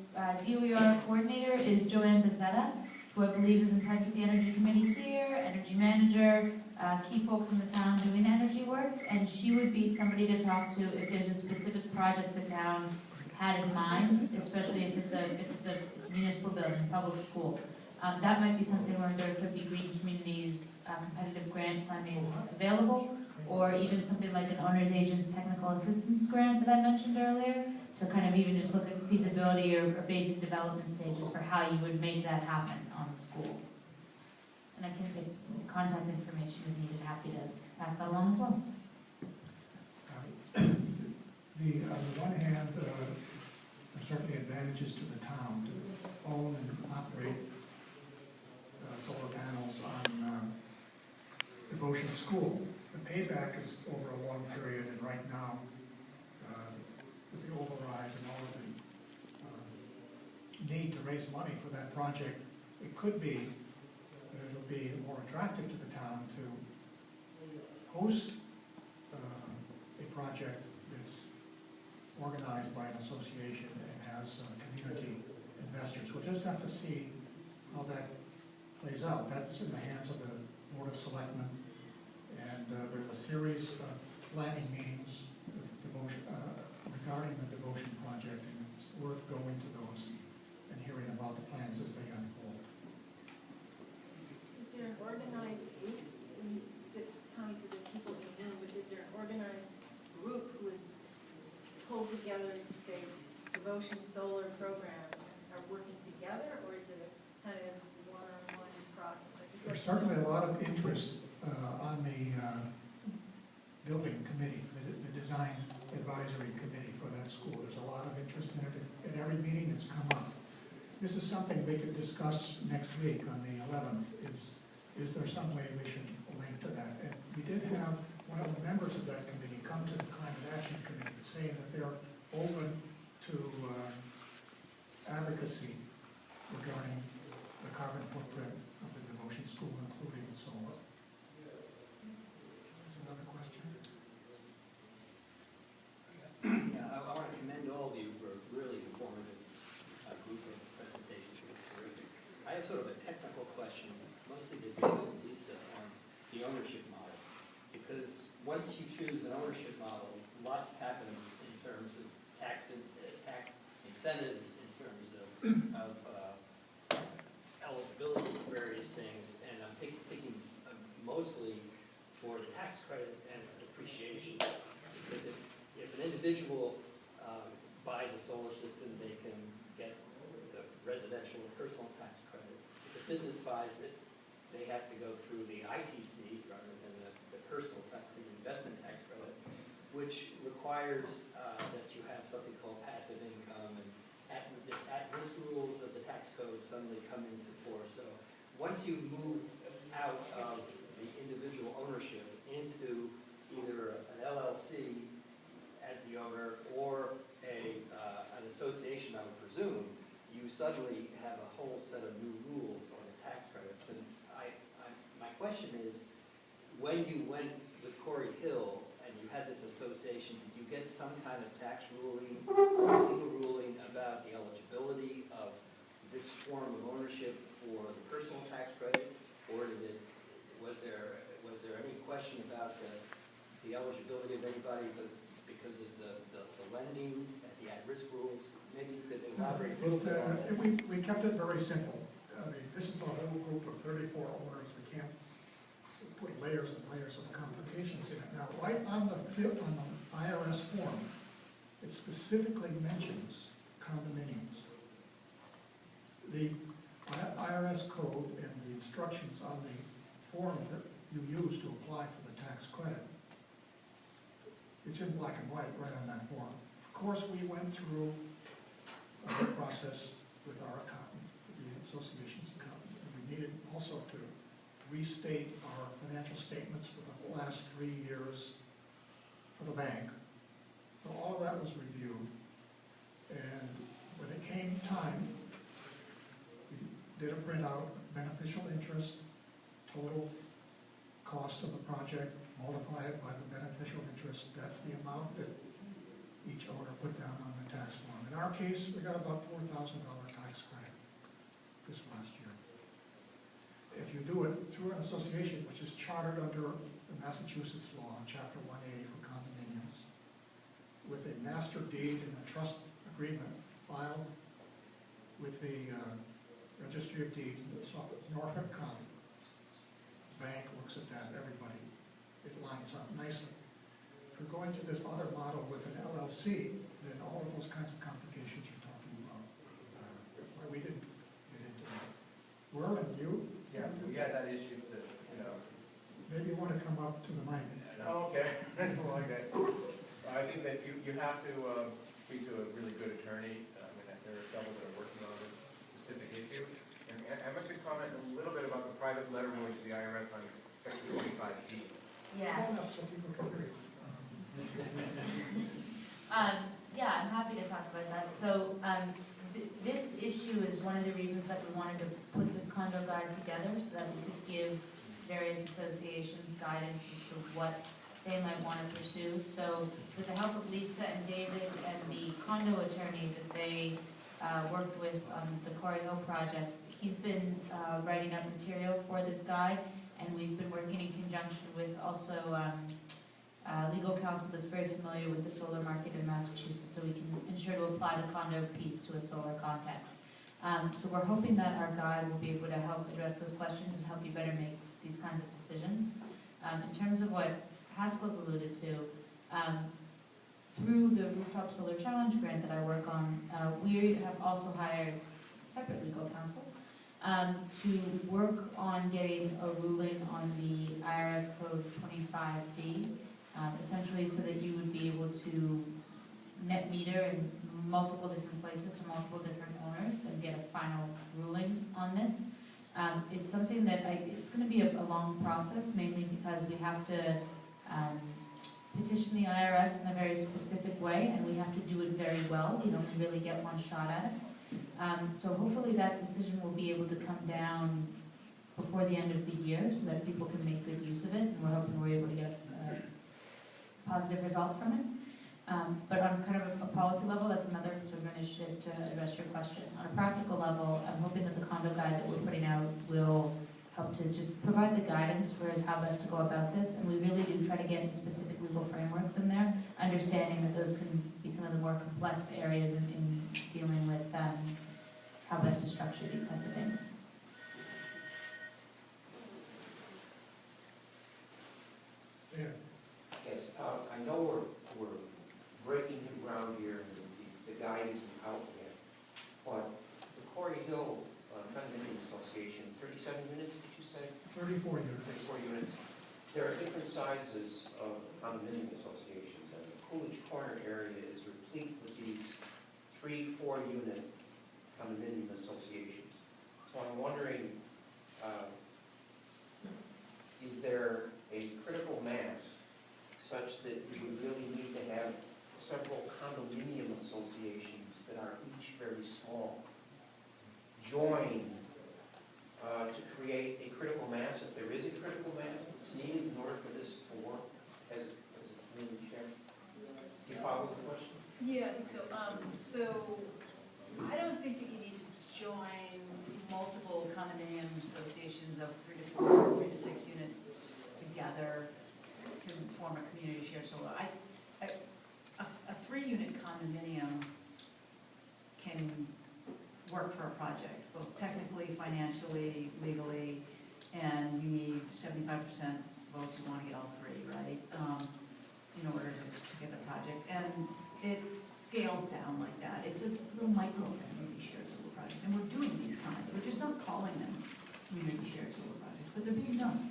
DOER coordinator is Joanne Bezzetta, who I believe is in touch with the Energy Committee here, Energy Manager, key folks in the town doing energy work, and she would be somebody to talk to if there's a specific project the town had in mind, especially if it's a municipal building, public school. That might be something where there could be green communities, competitive grant funding available, or even something like an owner's agent's technical assistance grant that I mentioned earlier, to kind of even just look at feasibility or basic development stages for how you would make that happen on the school. And I can, if contact information is needed, happy to pass that along as well. On the one hand, there are certainly advantages to the town to own and operate solar panels on Devotion School. The payback is over a long period, and right now, with the override and all of the need to raise money for that project, it could be that it'll be more attractive to the town to host a project that's organized by an association and has community investors. We'll just have to see how that plays out. That's in the hands of the Board of Selectmen, and there's a series of planning meetings with devotion, regarding the Devotion project, and it's worth going to those and hearing about the plans as they unfold. Is there an organized group, when you sit, Tommy said there are people in the room, but is there an organized group who is pulled together to say Devotion Solar Program and are working together, or is it a kind of one-on-one process? There's certainly a lot of interest on the building committee, the design advisory committee for that school. There's a lot of interest in it. At every meeting it's come up. This is something we could discuss next week on the 11th. Is there some way we should link to that? And we did have one of the members of that committee come to the Climate Action Committee saying that they're open to advocacy regarding the carbon footprint of the Devotion School, including solar. That's another question. Yeah, I want to commend all of you for a really informative group of presentations. It was terrific. I have sort of a technical question, mostly to David and Lisa, on the ownership model. Because once you choose an ownership model, lots happens in terms of tax incentives, in terms of eligibility for various things, and I'm thinking mostly for the tax credit and depreciation. Because if an individual buys a solar system, they can get the residential or personal tax credit. If a business buys it, they have to go through the ITC rather than the personal tax, the investment tax credit, which requires that you have something called passive income, and at-risk rules of the tax code suddenly come into force. So once you move out of the individual ownership into either an LLC as the owner or an association, I would presume, you suddenly have a whole set of new rules on the tax credits. And my question is, when you went with Corey Hill and you had this association, did you get some kind of tax ruling, legal ruling about the eligibility of this form of ownership for the personal tax credit, or was there any question about the eligibility of anybody because of the lending, the at-risk rules? Maybe you could elaborate a little bit on that. We kept it very simple. I mean, this is a whole group of 34 owners. We can't put layers and layers of complications in it. Now, right on the IRS form, it specifically mentions condominiums. The IRS code and the instructions on the form that you use to apply for the tax credit It's in black and white right on that form. Of course, we went through a process with our accountant, the association's accountant, and we needed also to restate our financial statements for the last 3 years for the bank. So all of that was reviewed, and when it came time, we did a printout, beneficial interest, total cost of the project, multiply it by the beneficial interest, that's the amount that each owner put down on the tax form. In our case, we got about $4,000 tax credit this last year. If you do it through an association, which is chartered under the Massachusetts law, Chapter 180 for condominiums, with a master deed and a trust agreement filed with the Registry of Deeds in Norfolk County. The bank looks at that, everybody, it lines up nicely. If we're going to this other model with an LLC, then all of those kinds of complications you're talking about, we didn't get into that. Whirling, you? Yeah, we had that issue that, Maybe you want to come up to the mic. Oh, okay. Well, okay. I think that you have to speak to a really good attorney. I mean, there are several that are working on this specific issue. And Emma could comment a little bit about the private letter ruling to the IRS on Section 25D. Yeah. Hold up so people can hear you. Yeah, I'm happy to talk about that. So, this issue is one of the reasons that we wanted to put this condo guide together, so that we could give various associations guidance as to what they might want to pursue. So, with the help of Lisa and David and the condo attorney that they worked with on the Corey Hill project, he's been writing up material for this guide, and we've been working in conjunction with also legal counsel that's very familiar with the solar market in Massachusetts, so we can ensure to apply the condo piece to a solar context. So we're hoping that our guide will be able to help address those questions and help you better make these kinds of decisions. In terms of what Haskell's alluded to, through the Rooftop Solar Challenge grant that I work on, we have also hired separate legal counsel to work on getting a ruling on the IRS Code 25D, essentially so that you would be able to net meter in multiple different places to multiple different owners and get a final ruling on this. It's something that it's going to be a long process, mainly because we have to petition the IRS in a very specific way, and we have to do it very well. We don't really get one shot at it. So hopefully that decision will be able to come down before the end of the year so that people can make good use of it, and we're hoping we're able to get a positive result from it. But on kind of a policy level, that's another sort of initiative to address your question. On a practical level, I'm hoping that the condo guide that we're putting out will help to just provide the guidance for how best to go about this, and we really do try to get into specific legal frameworks in there, understanding that those can be some of the more complex areas in dealing with how best to structure these kinds of things. Yeah. Yes, I know we're breaking new ground here, and the guide isn't out yet, but the Corey Hill Condominium Association, 37 units, did you say? 34 units. 34 units. There are different sizes of condominium associations, and the Coolidge Corner area is replete with these 3-4 unit condominium associations. So I'm wondering, is there a critical mass such that you would really need to have several condominium associations that are each very small join to create a critical mass, if there is a critical mass that's needed in order for this to work as a community share? Do you follow the question? Yeah, I think so. So I don't think that you need to join multiple condominium associations of 3 to 6 units together to form a community share solar. A 3-unit condominium can work for a project, both technically, financially, legally, and you need 75% votes. You want to get all 3, right? In order to get the project, and it scales down like that. It's a little micro community shared solar project, and we're doing these kinds. We're just not calling them community shared solar projects, but they're being done.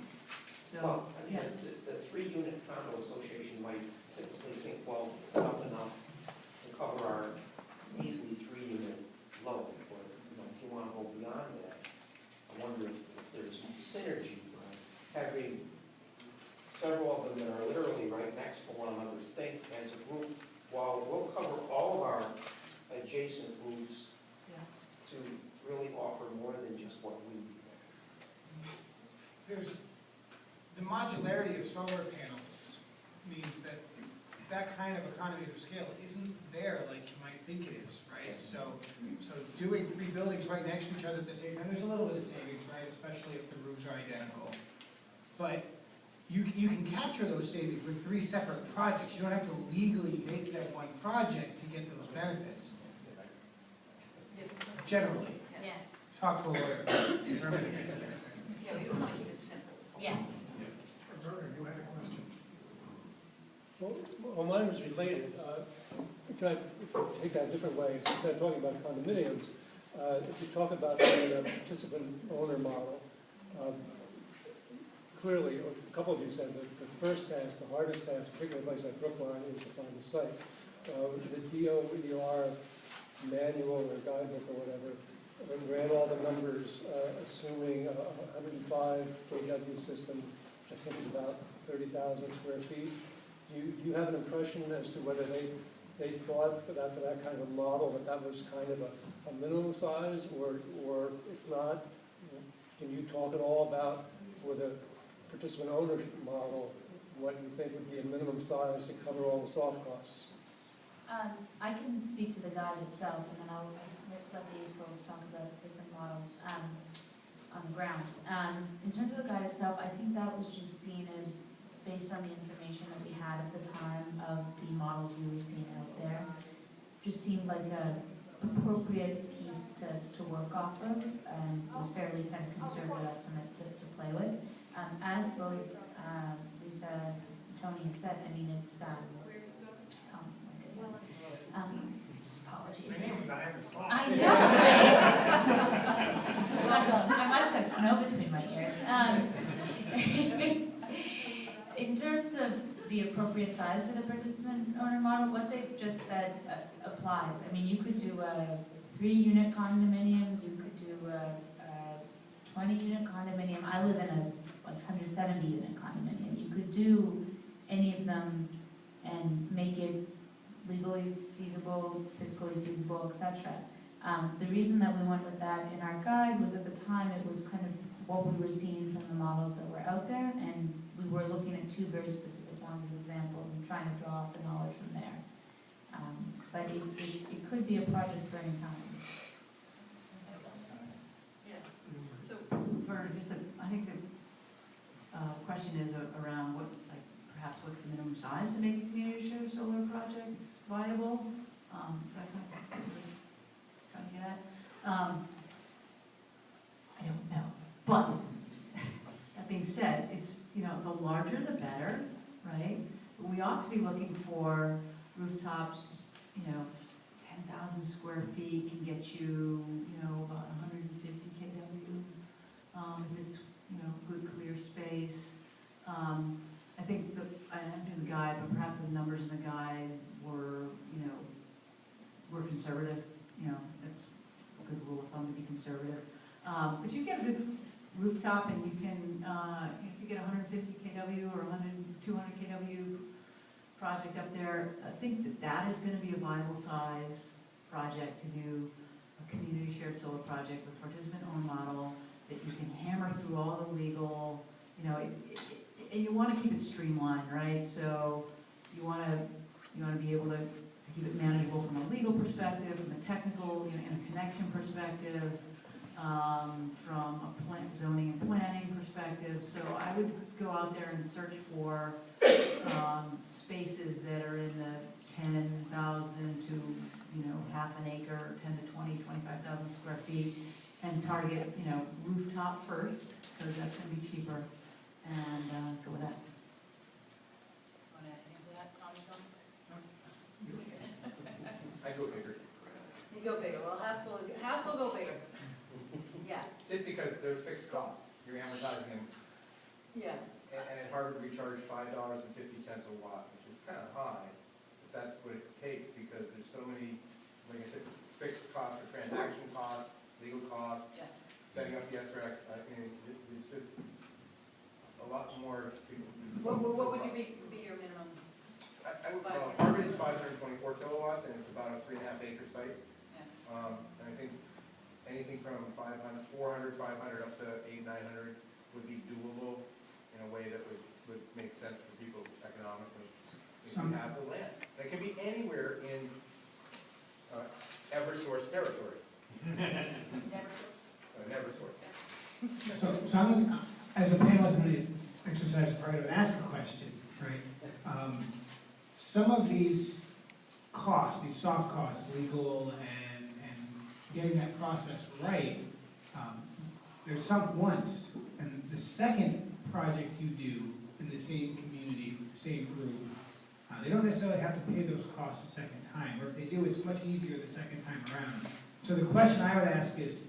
So, Well, I mean, yeah. the 3-unit condo association might typically well, enough to cover our easily 3-unit load. But, if you want to go beyond that, I wonder if there's some synergy by having several of them that are literally right next to one another think as a group, while we'll cover all of our adjacent roofs to really offer more than just what we need. There's, the modularity of solar panels means that that kind of economy of scale isn't there like you might think it is, right? So doing 3 buildings right next to each other at the same time, there's a little bit of savings, right? Especially if the roofs are identical. But you can capture those savings with 3 separate projects. You don't have to legally make that one project to get those benefits. Generally. Yeah, Talk to a lawyer. yeah, we want to keep it simple. Yeah. Vernon, you had a question? Well, mine was related. Can I take that a different way? Instead of talking about condominiums, if you talk about the participant owner model, clearly, a couple of you said that the first task, the hardest task, particularly in a place like Brookline, is to find the site. The DOER manual or guidebook or whatever ran all the numbers, assuming a 105 kW system, which I think is about 30,000 square feet. Do you have an impression as to whether they thought for that kind of a model that was kind of a minimum size, or if not, can you talk at all about, for the participant ownership model, what you think would be a minimum size to cover all the soft costs? I can speak to the guide itself, and then I'll let these folks talk about different models on the ground. In terms of the guide itself, I think that was just seen as, based on the information that we had at the time of the models we were seeing out there, just seemed like a appropriate piece to work off of, and was fairly kind of conservative estimate to play with. As both Lisa and Tony have said, I mean, it's Tom, my goodness. Apologies. My name was on every slide. I know. I must have snow between my ears. In terms of the appropriate size for the participant owner model, what they've just said applies. I mean, you could do a 3-unit condominium, you could do a 20-unit condominium. I live in a 170-unit condominium. You could do any of them and make it legally feasible, fiscally feasible, etc. The reason that we went with that in our guide was at the time it was kind of what we were seeing from the models that were out there, and we were looking at 2 very specific ones as examples and trying to draw off the knowledge from there. But it could be a project for any time. Yeah. So, Vernon, I think the question is around perhaps what's the minimum size to make a community shared solar project viable? Is that kind of what you're trying to get at? I don't know. But that being said, it's, the larger the better, right? But we ought to be looking for rooftops, 10,000 square feet can get you, about 150 kW. If it's, good clear space. I think I haven't seen the guide, but perhaps the numbers in the guide were, were conservative. That's a good rule of thumb to be conservative. But you get a good rooftop, and you can, if you get 150 kW or 200 kW project up there, I think that is going to be a viable size project to do a community shared solar project with participant owned model that you can hammer through all the legal, and you want to keep it streamlined, right? So you want to be able to keep it manageable from a legal perspective, from a technical, interconnection perspective, from a zoning and planning perspective. So I would go out there and search for spaces that are in the 10,000 to half an acre, 10 to 20, 25,000 square feet, and target rooftop first, because that's going to be cheaper, and go with that. want to answer that, Tom? I go bigger. You go bigger. Well, Haskell go bigger. Yeah, Just because they're fixed costs, you're amortizing them, yeah. and at Harvard we charge $5.50 a watt, which is kind of high. But that's what it takes, because there's so many, like I said, fixed costs or transaction costs, legal costs, Yeah. setting up the SREC, I mean, it's just a lot more. What would be your minimum? Well, Harvard is 524 kilowatts, and it's about a 3.5 acre site. Yeah. And I think anything from 500, 400, 500 up to 800, 900 would be doable in a way that would make sense for people economically. If you have the land. That can be anywhere in Eversource territory. Neversource. So I'm gonna, as a panelist, I'm going to exercise the right to ask a question, right? Some of these costs, these soft costs, legal and getting that process right, they're sunk once. And the second project you do in the same community, with the same group, they don't necessarily have to pay those costs a second time. Or if they do, it's much easier the second time around. So the question I would ask is,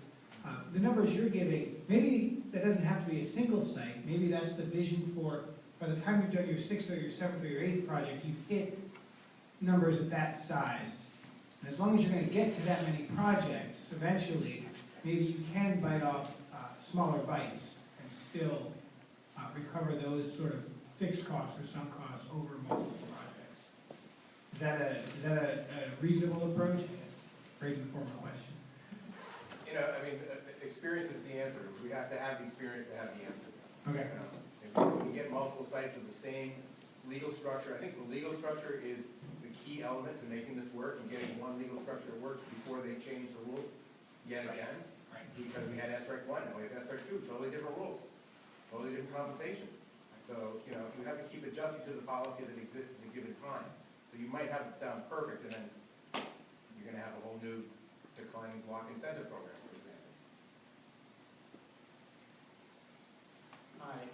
the numbers you're giving, maybe that doesn't have to be a single site. Maybe that's the vision for, by the time you've done your 6th or your 7th or your 8th project, you've hit numbers at that size. And as long as you're going to get to that many projects, eventually, maybe you can bite off smaller bites and still recover those sort of fixed costs or sunk costs over multiple projects. Is that a reasonable approach? Very informal question. You know, I mean, experience is the answer. We have to have the experience to have the answer. Okay. If we can get multiple sites with the same legal structure, I think the legal structure is the key element to making this work and getting one legal structure that works before they change the rules yet again. Right. Because we had SREC 1, now we have SREC 2, totally different rules, totally different compensation. So, you know, you have to keep adjusting to the policy that exists at a given time. So you might have it down perfect, and then you're going to have a whole new declining block incentive program, for example. Hi,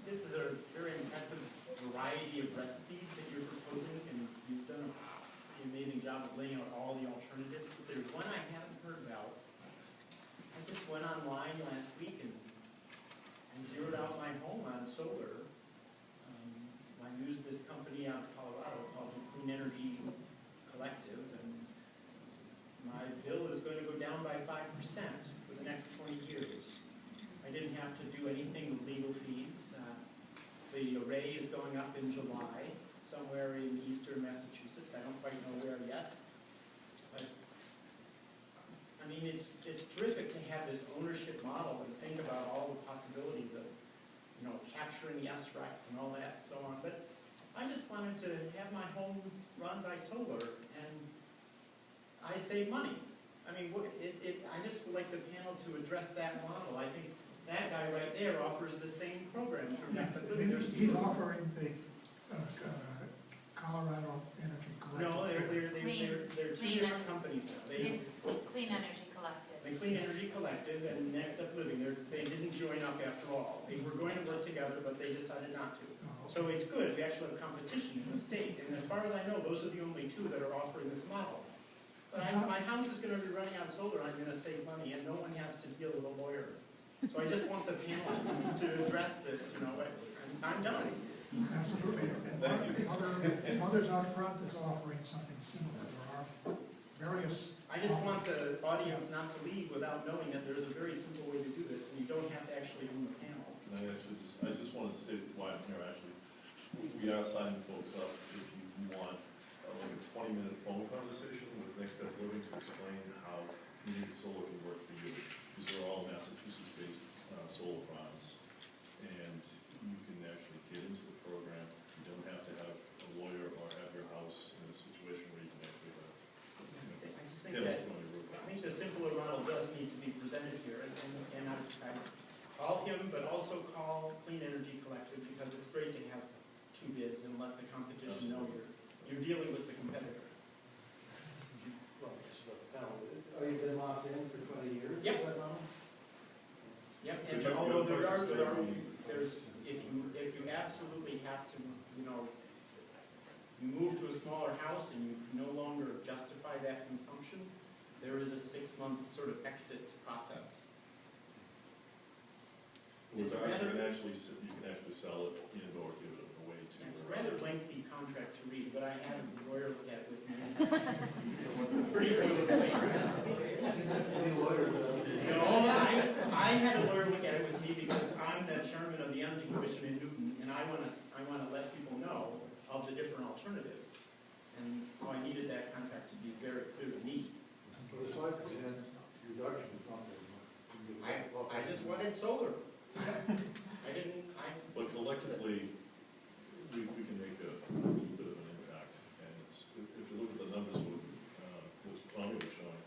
this is a very impressive variety of recipes that you're proposing, and you've done an amazing job of laying out all the alternatives. But there's one I haven't heard about. I just went online last week and zeroed out my home on solar. I used this company out of Colorado called the Clean Energy Collective, and my bill is going to go down by 5% for the next 20 years. I didn't have to do anything with legal fees. The array is going up in July, somewhere in eastern Massachusetts. I don't quite know where yet. But, I mean, it's terrific to have this ownership model and think about all the possibilities of, you know, capturing the SRECs and all that, so on. But I just wanted to have my home run by solar, and I save money. I mean, I just would like the panel to address that model. I think that guy right there offers the same program. He's offering the Colorado Energy Collective. No, they're two different companies now. It's Clean Energy Collective. The Clean Energy Collective and Next Up Living, they didn't join up after all. They were going to work together, but they decided not to. So it's good, we actually have competition in the state, and as far as I know, those are the only two that are offering this model. But my house is gonna be running on solar, I'm gonna save money, and no one has to deal with a lawyer. So I just want the panel to address this, you know, I'm done. Absolutely. And Mothers Out Front is offering something similar. There are various. I just want the audience not to leave without knowing that there's a very simple way to do this, and you don't have to actually own the panels. And I just wanted to say why I'm here, actually. We are signing folks up if you want like a 20-minute phone conversation with Next Step Living to explain how community solar can work for you. These are all Massachusetts-based solar farms, and you can actually get into the program. You don't have to have a lawyer or have your house in a situation where you can actually have. I just think that, I think the simpler model does need to be presented here, and I call him, but also call Clean Energy Collective, because it's great to have two bids and let the competition know you're dealing with the competitor. Oh, you've been locked in for 20 years? Yep. Yep, and although there's, if you absolutely have to, you know, move to a smaller house and you no longer justify that consumption, there is a 6-month sort of exit process. With ours, you can actually sell it and or give it away to It's a rather lengthy contract to read, but I had a lawyer look at it with me. Pretty boilerplate. No, I had a lawyer look at it with me because I'm the chairman of the Energy Commission in Newton, and I wanna let people know of the different alternatives. And so I needed that contract to be very clear to me. The 5% reduction is not very much. I just wanted solar. But collectively, we can make a little bit of an impact, and it's, if you look at the numbers which Tommy was showing,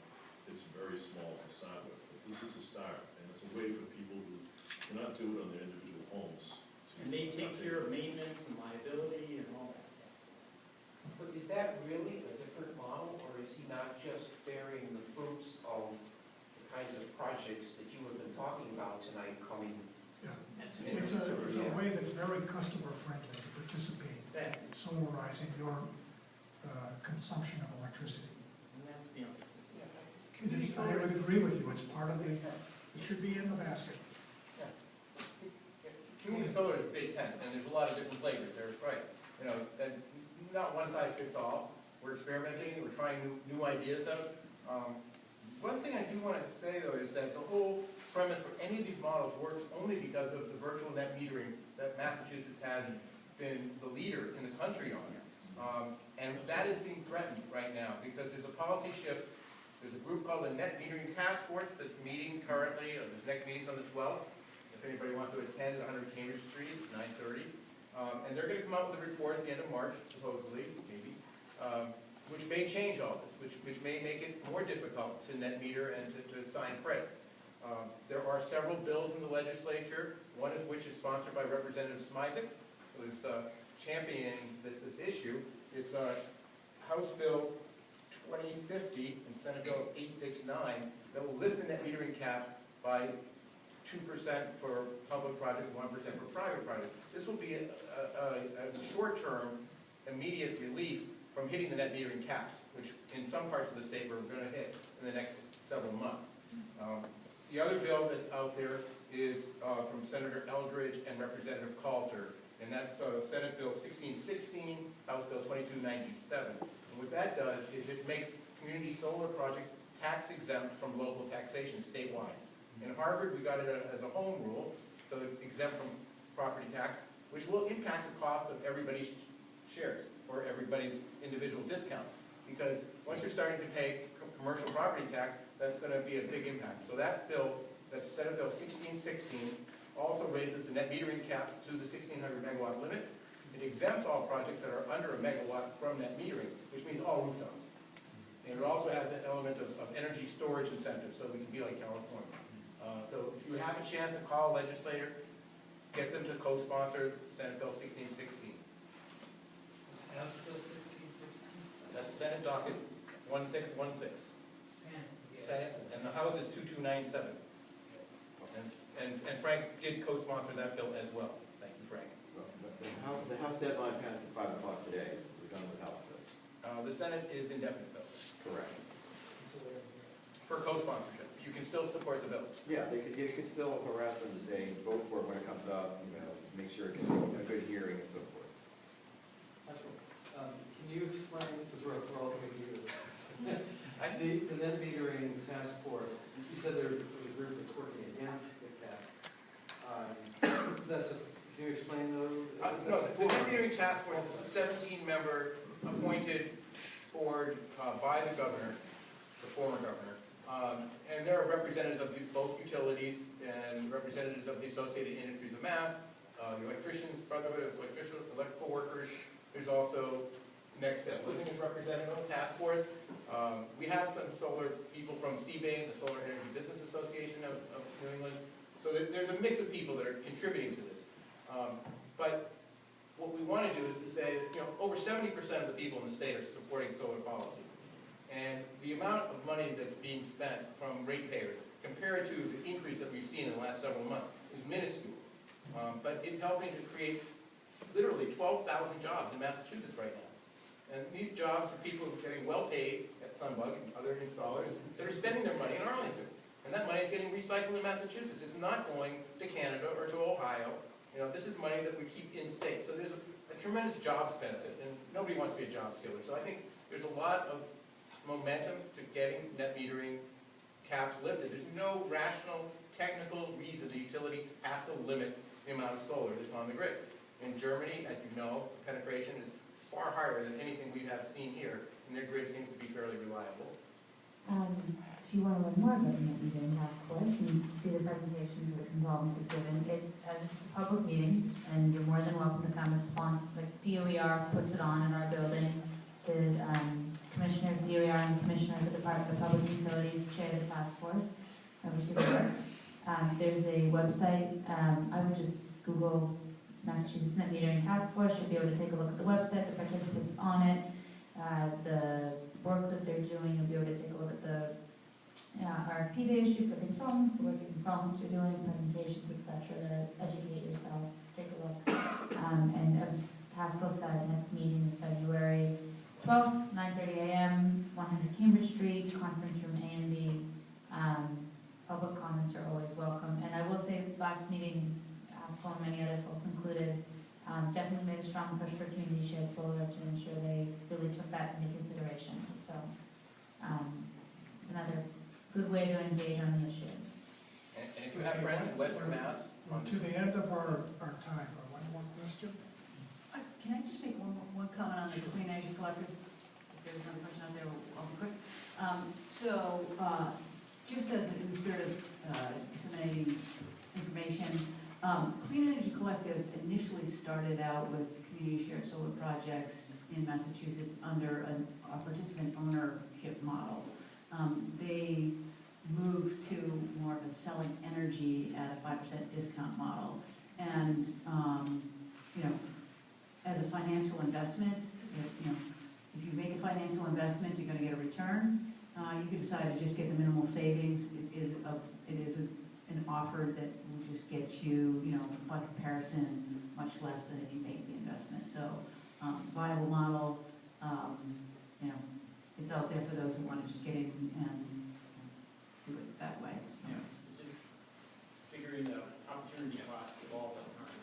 it's very small to start with, but this is a start, and it's a way for people who cannot do it on their individual homes. And they take care of maintenance and liability and all that stuff. But is that really a different model, or is he not just bearing the fruits of the kinds of projects that you have been talking about tonight coming? Yeah. It's a way that's very customer friendly to participate in solarizing your consumption of electricity. And that's the emphasis. It is, I would agree with you, it's part of the, it should be in the basket. Community solar is a big tent, and there's a lot of different flavors, Eric's right. You know, and not one size fits all. We're experimenting, we're trying new ideas out. One thing I do want to say, though, is that the whole premise for any of these models works only because of the virtual net metering that Massachusetts has been the leader in the country on. And that is being threatened right now because there's a policy shift. There's a group called the Net Metering Task Force that's meeting currently, this next meeting's on the 12th. If anybody wants to attend, it's 100 Cambridge Street, 9:30. And they're going to come out with a report at the end of March, supposedly, maybe, which may change all this, which may make it more difficult to net meter and to assign credits. There are several bills in the legislature, one of which is sponsored by Representative Smizek, who's championing this issue. It's House Bill 2050 and Senate Bill 869 that will lift the net metering cap by 2% for public projects, 1% for private projects. This will be a short-term, immediate relief from hitting the net metering caps, which in some parts of the state we're going to hit in the next several months. The other bill that's out there is from Senator Eldridge and Representative Coulter, and that's Senate Bill 1616, House Bill 2297. And what that does is it makes community solar projects tax exempt from local taxation statewide. In Harvard, we got it as a home rule, so it's exempt from property tax, which will impact the cost of everybody's shares or everybody's individual discounts. Because once you're starting to pay commercial property tax, that's going to be a big impact. So that bill, that's Senate Bill 1616, also raises the net metering cap to the 1,600 megawatt limit. It exempts all projects that are under a megawatt from net metering, which means all rooftops. And it also has an element of energy storage incentives, so we can be like California. So if you have a chance to call a legislator, get them to co-sponsor Senate Bill 1616. House Bill 1616? That's Senate docket 1616. Senate, and the House is 2297. And Frank did co-sponsor that bill as well. Thank you, Frank. The House deadline passed at 5 o'clock today. We're done with House bills. The Senate is indefinite though. Correct. For co-sponsorship. You can still support the bills. Yeah, they could still harass them to say, vote for it when it comes up, make sure it gets a good hearing and so forth. That's right. Can you explain, since we're all coming to you, the net metering task force, you said there was a group that's working against the caps. Can you explain those? No, the net metering task force is a 17-member appointed board by the governor, the former governor. And there are representatives of both utilities and representatives of the Associated Industries of Mass, the Electricians, Brotherhood of Electrical Workers. There's also Next Step Living is represented on the task force. We have some solar people from CBAIN, the Solar Energy Business Association of New England. So there's a mix of people that are contributing to this. But what we want to do is to say that over 70% of the people in the state are supporting solar policy. And the amount of money that's being spent from ratepayers compared to the increase that we've seen in the last several months is minuscule. But it's helping to create literally 12,000 jobs in Massachusetts right now. And these jobs are people who are getting well paid at Sunbug and other installers that are spending their money in Arlington. And that money is getting recycled in Massachusetts. It's not going to Canada or to Ohio. This is money that we keep in state. So there's a tremendous jobs benefit, and nobody wants to be a jobs killer. So I think there's a lot of momentum to getting net metering caps lifted. There's no rational, technical reason the utility has to limit the amount of solar that's on the grid. In Germany, as you know, penetration is far higher than anything we have seen here, and their grid seems to be fairly reliable. If you want to learn more about the net metering task force and see the presentations that the consultants have given, it's a public meeting, and you're more than welcome to come and sponsor. Like DOER puts it on in our building. The Commissioner of DOER and Commissioner of the Department of Public Utilities chair the task force. Oversee the work. There's a website. I would just Google Massachusetts Net Metering Task Force. You'll be able to take a look at the website, the participants on it, the work that they're doing. You'll be able to take a look at the RFP they issued for consultants, the work the consultants are doing, presentations, etc. to educate yourself. Take a look. And as Pascal said, next meeting is February 12th, 9:30 a.m., 100 Cambridge Street, conference room A and B. Public comments are always welcome. And I will say, last meeting, Pascal and many other folks included, definitely made a strong push for community shared solar to ensure they really took that into consideration. So it's another good way to engage on the issue. And if you have friends in Western Mass, To the end of our time, one more question? Can I just make one comment on the Clean Energy Collective? If there's another question out there, I'll be quick. Just as in the spirit of disseminating information, Clean Energy Collective initially started out with community shared solar projects in Massachusetts under a participant ownership model. They moved to more of a selling energy at a 5% discount model. And, as a financial investment, if you make a financial investment, you're going to get a return. You could decide to just get the minimal savings. It is an offer that will just get you, by comparison, much less than if you make the investment. So it's a viable model. It's out there for those who want to just get in and do it that way. Yeah, just figuring the opportunity cost of all that time.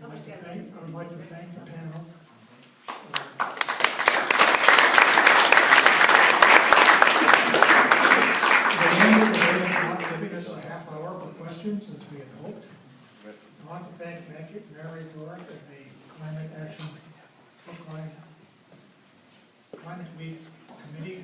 I would like to thank the panel. Not giving us a half hour for questions as we had hoped. I want to thank Mary Dork and the Climate Action Brookline Climate Week Committee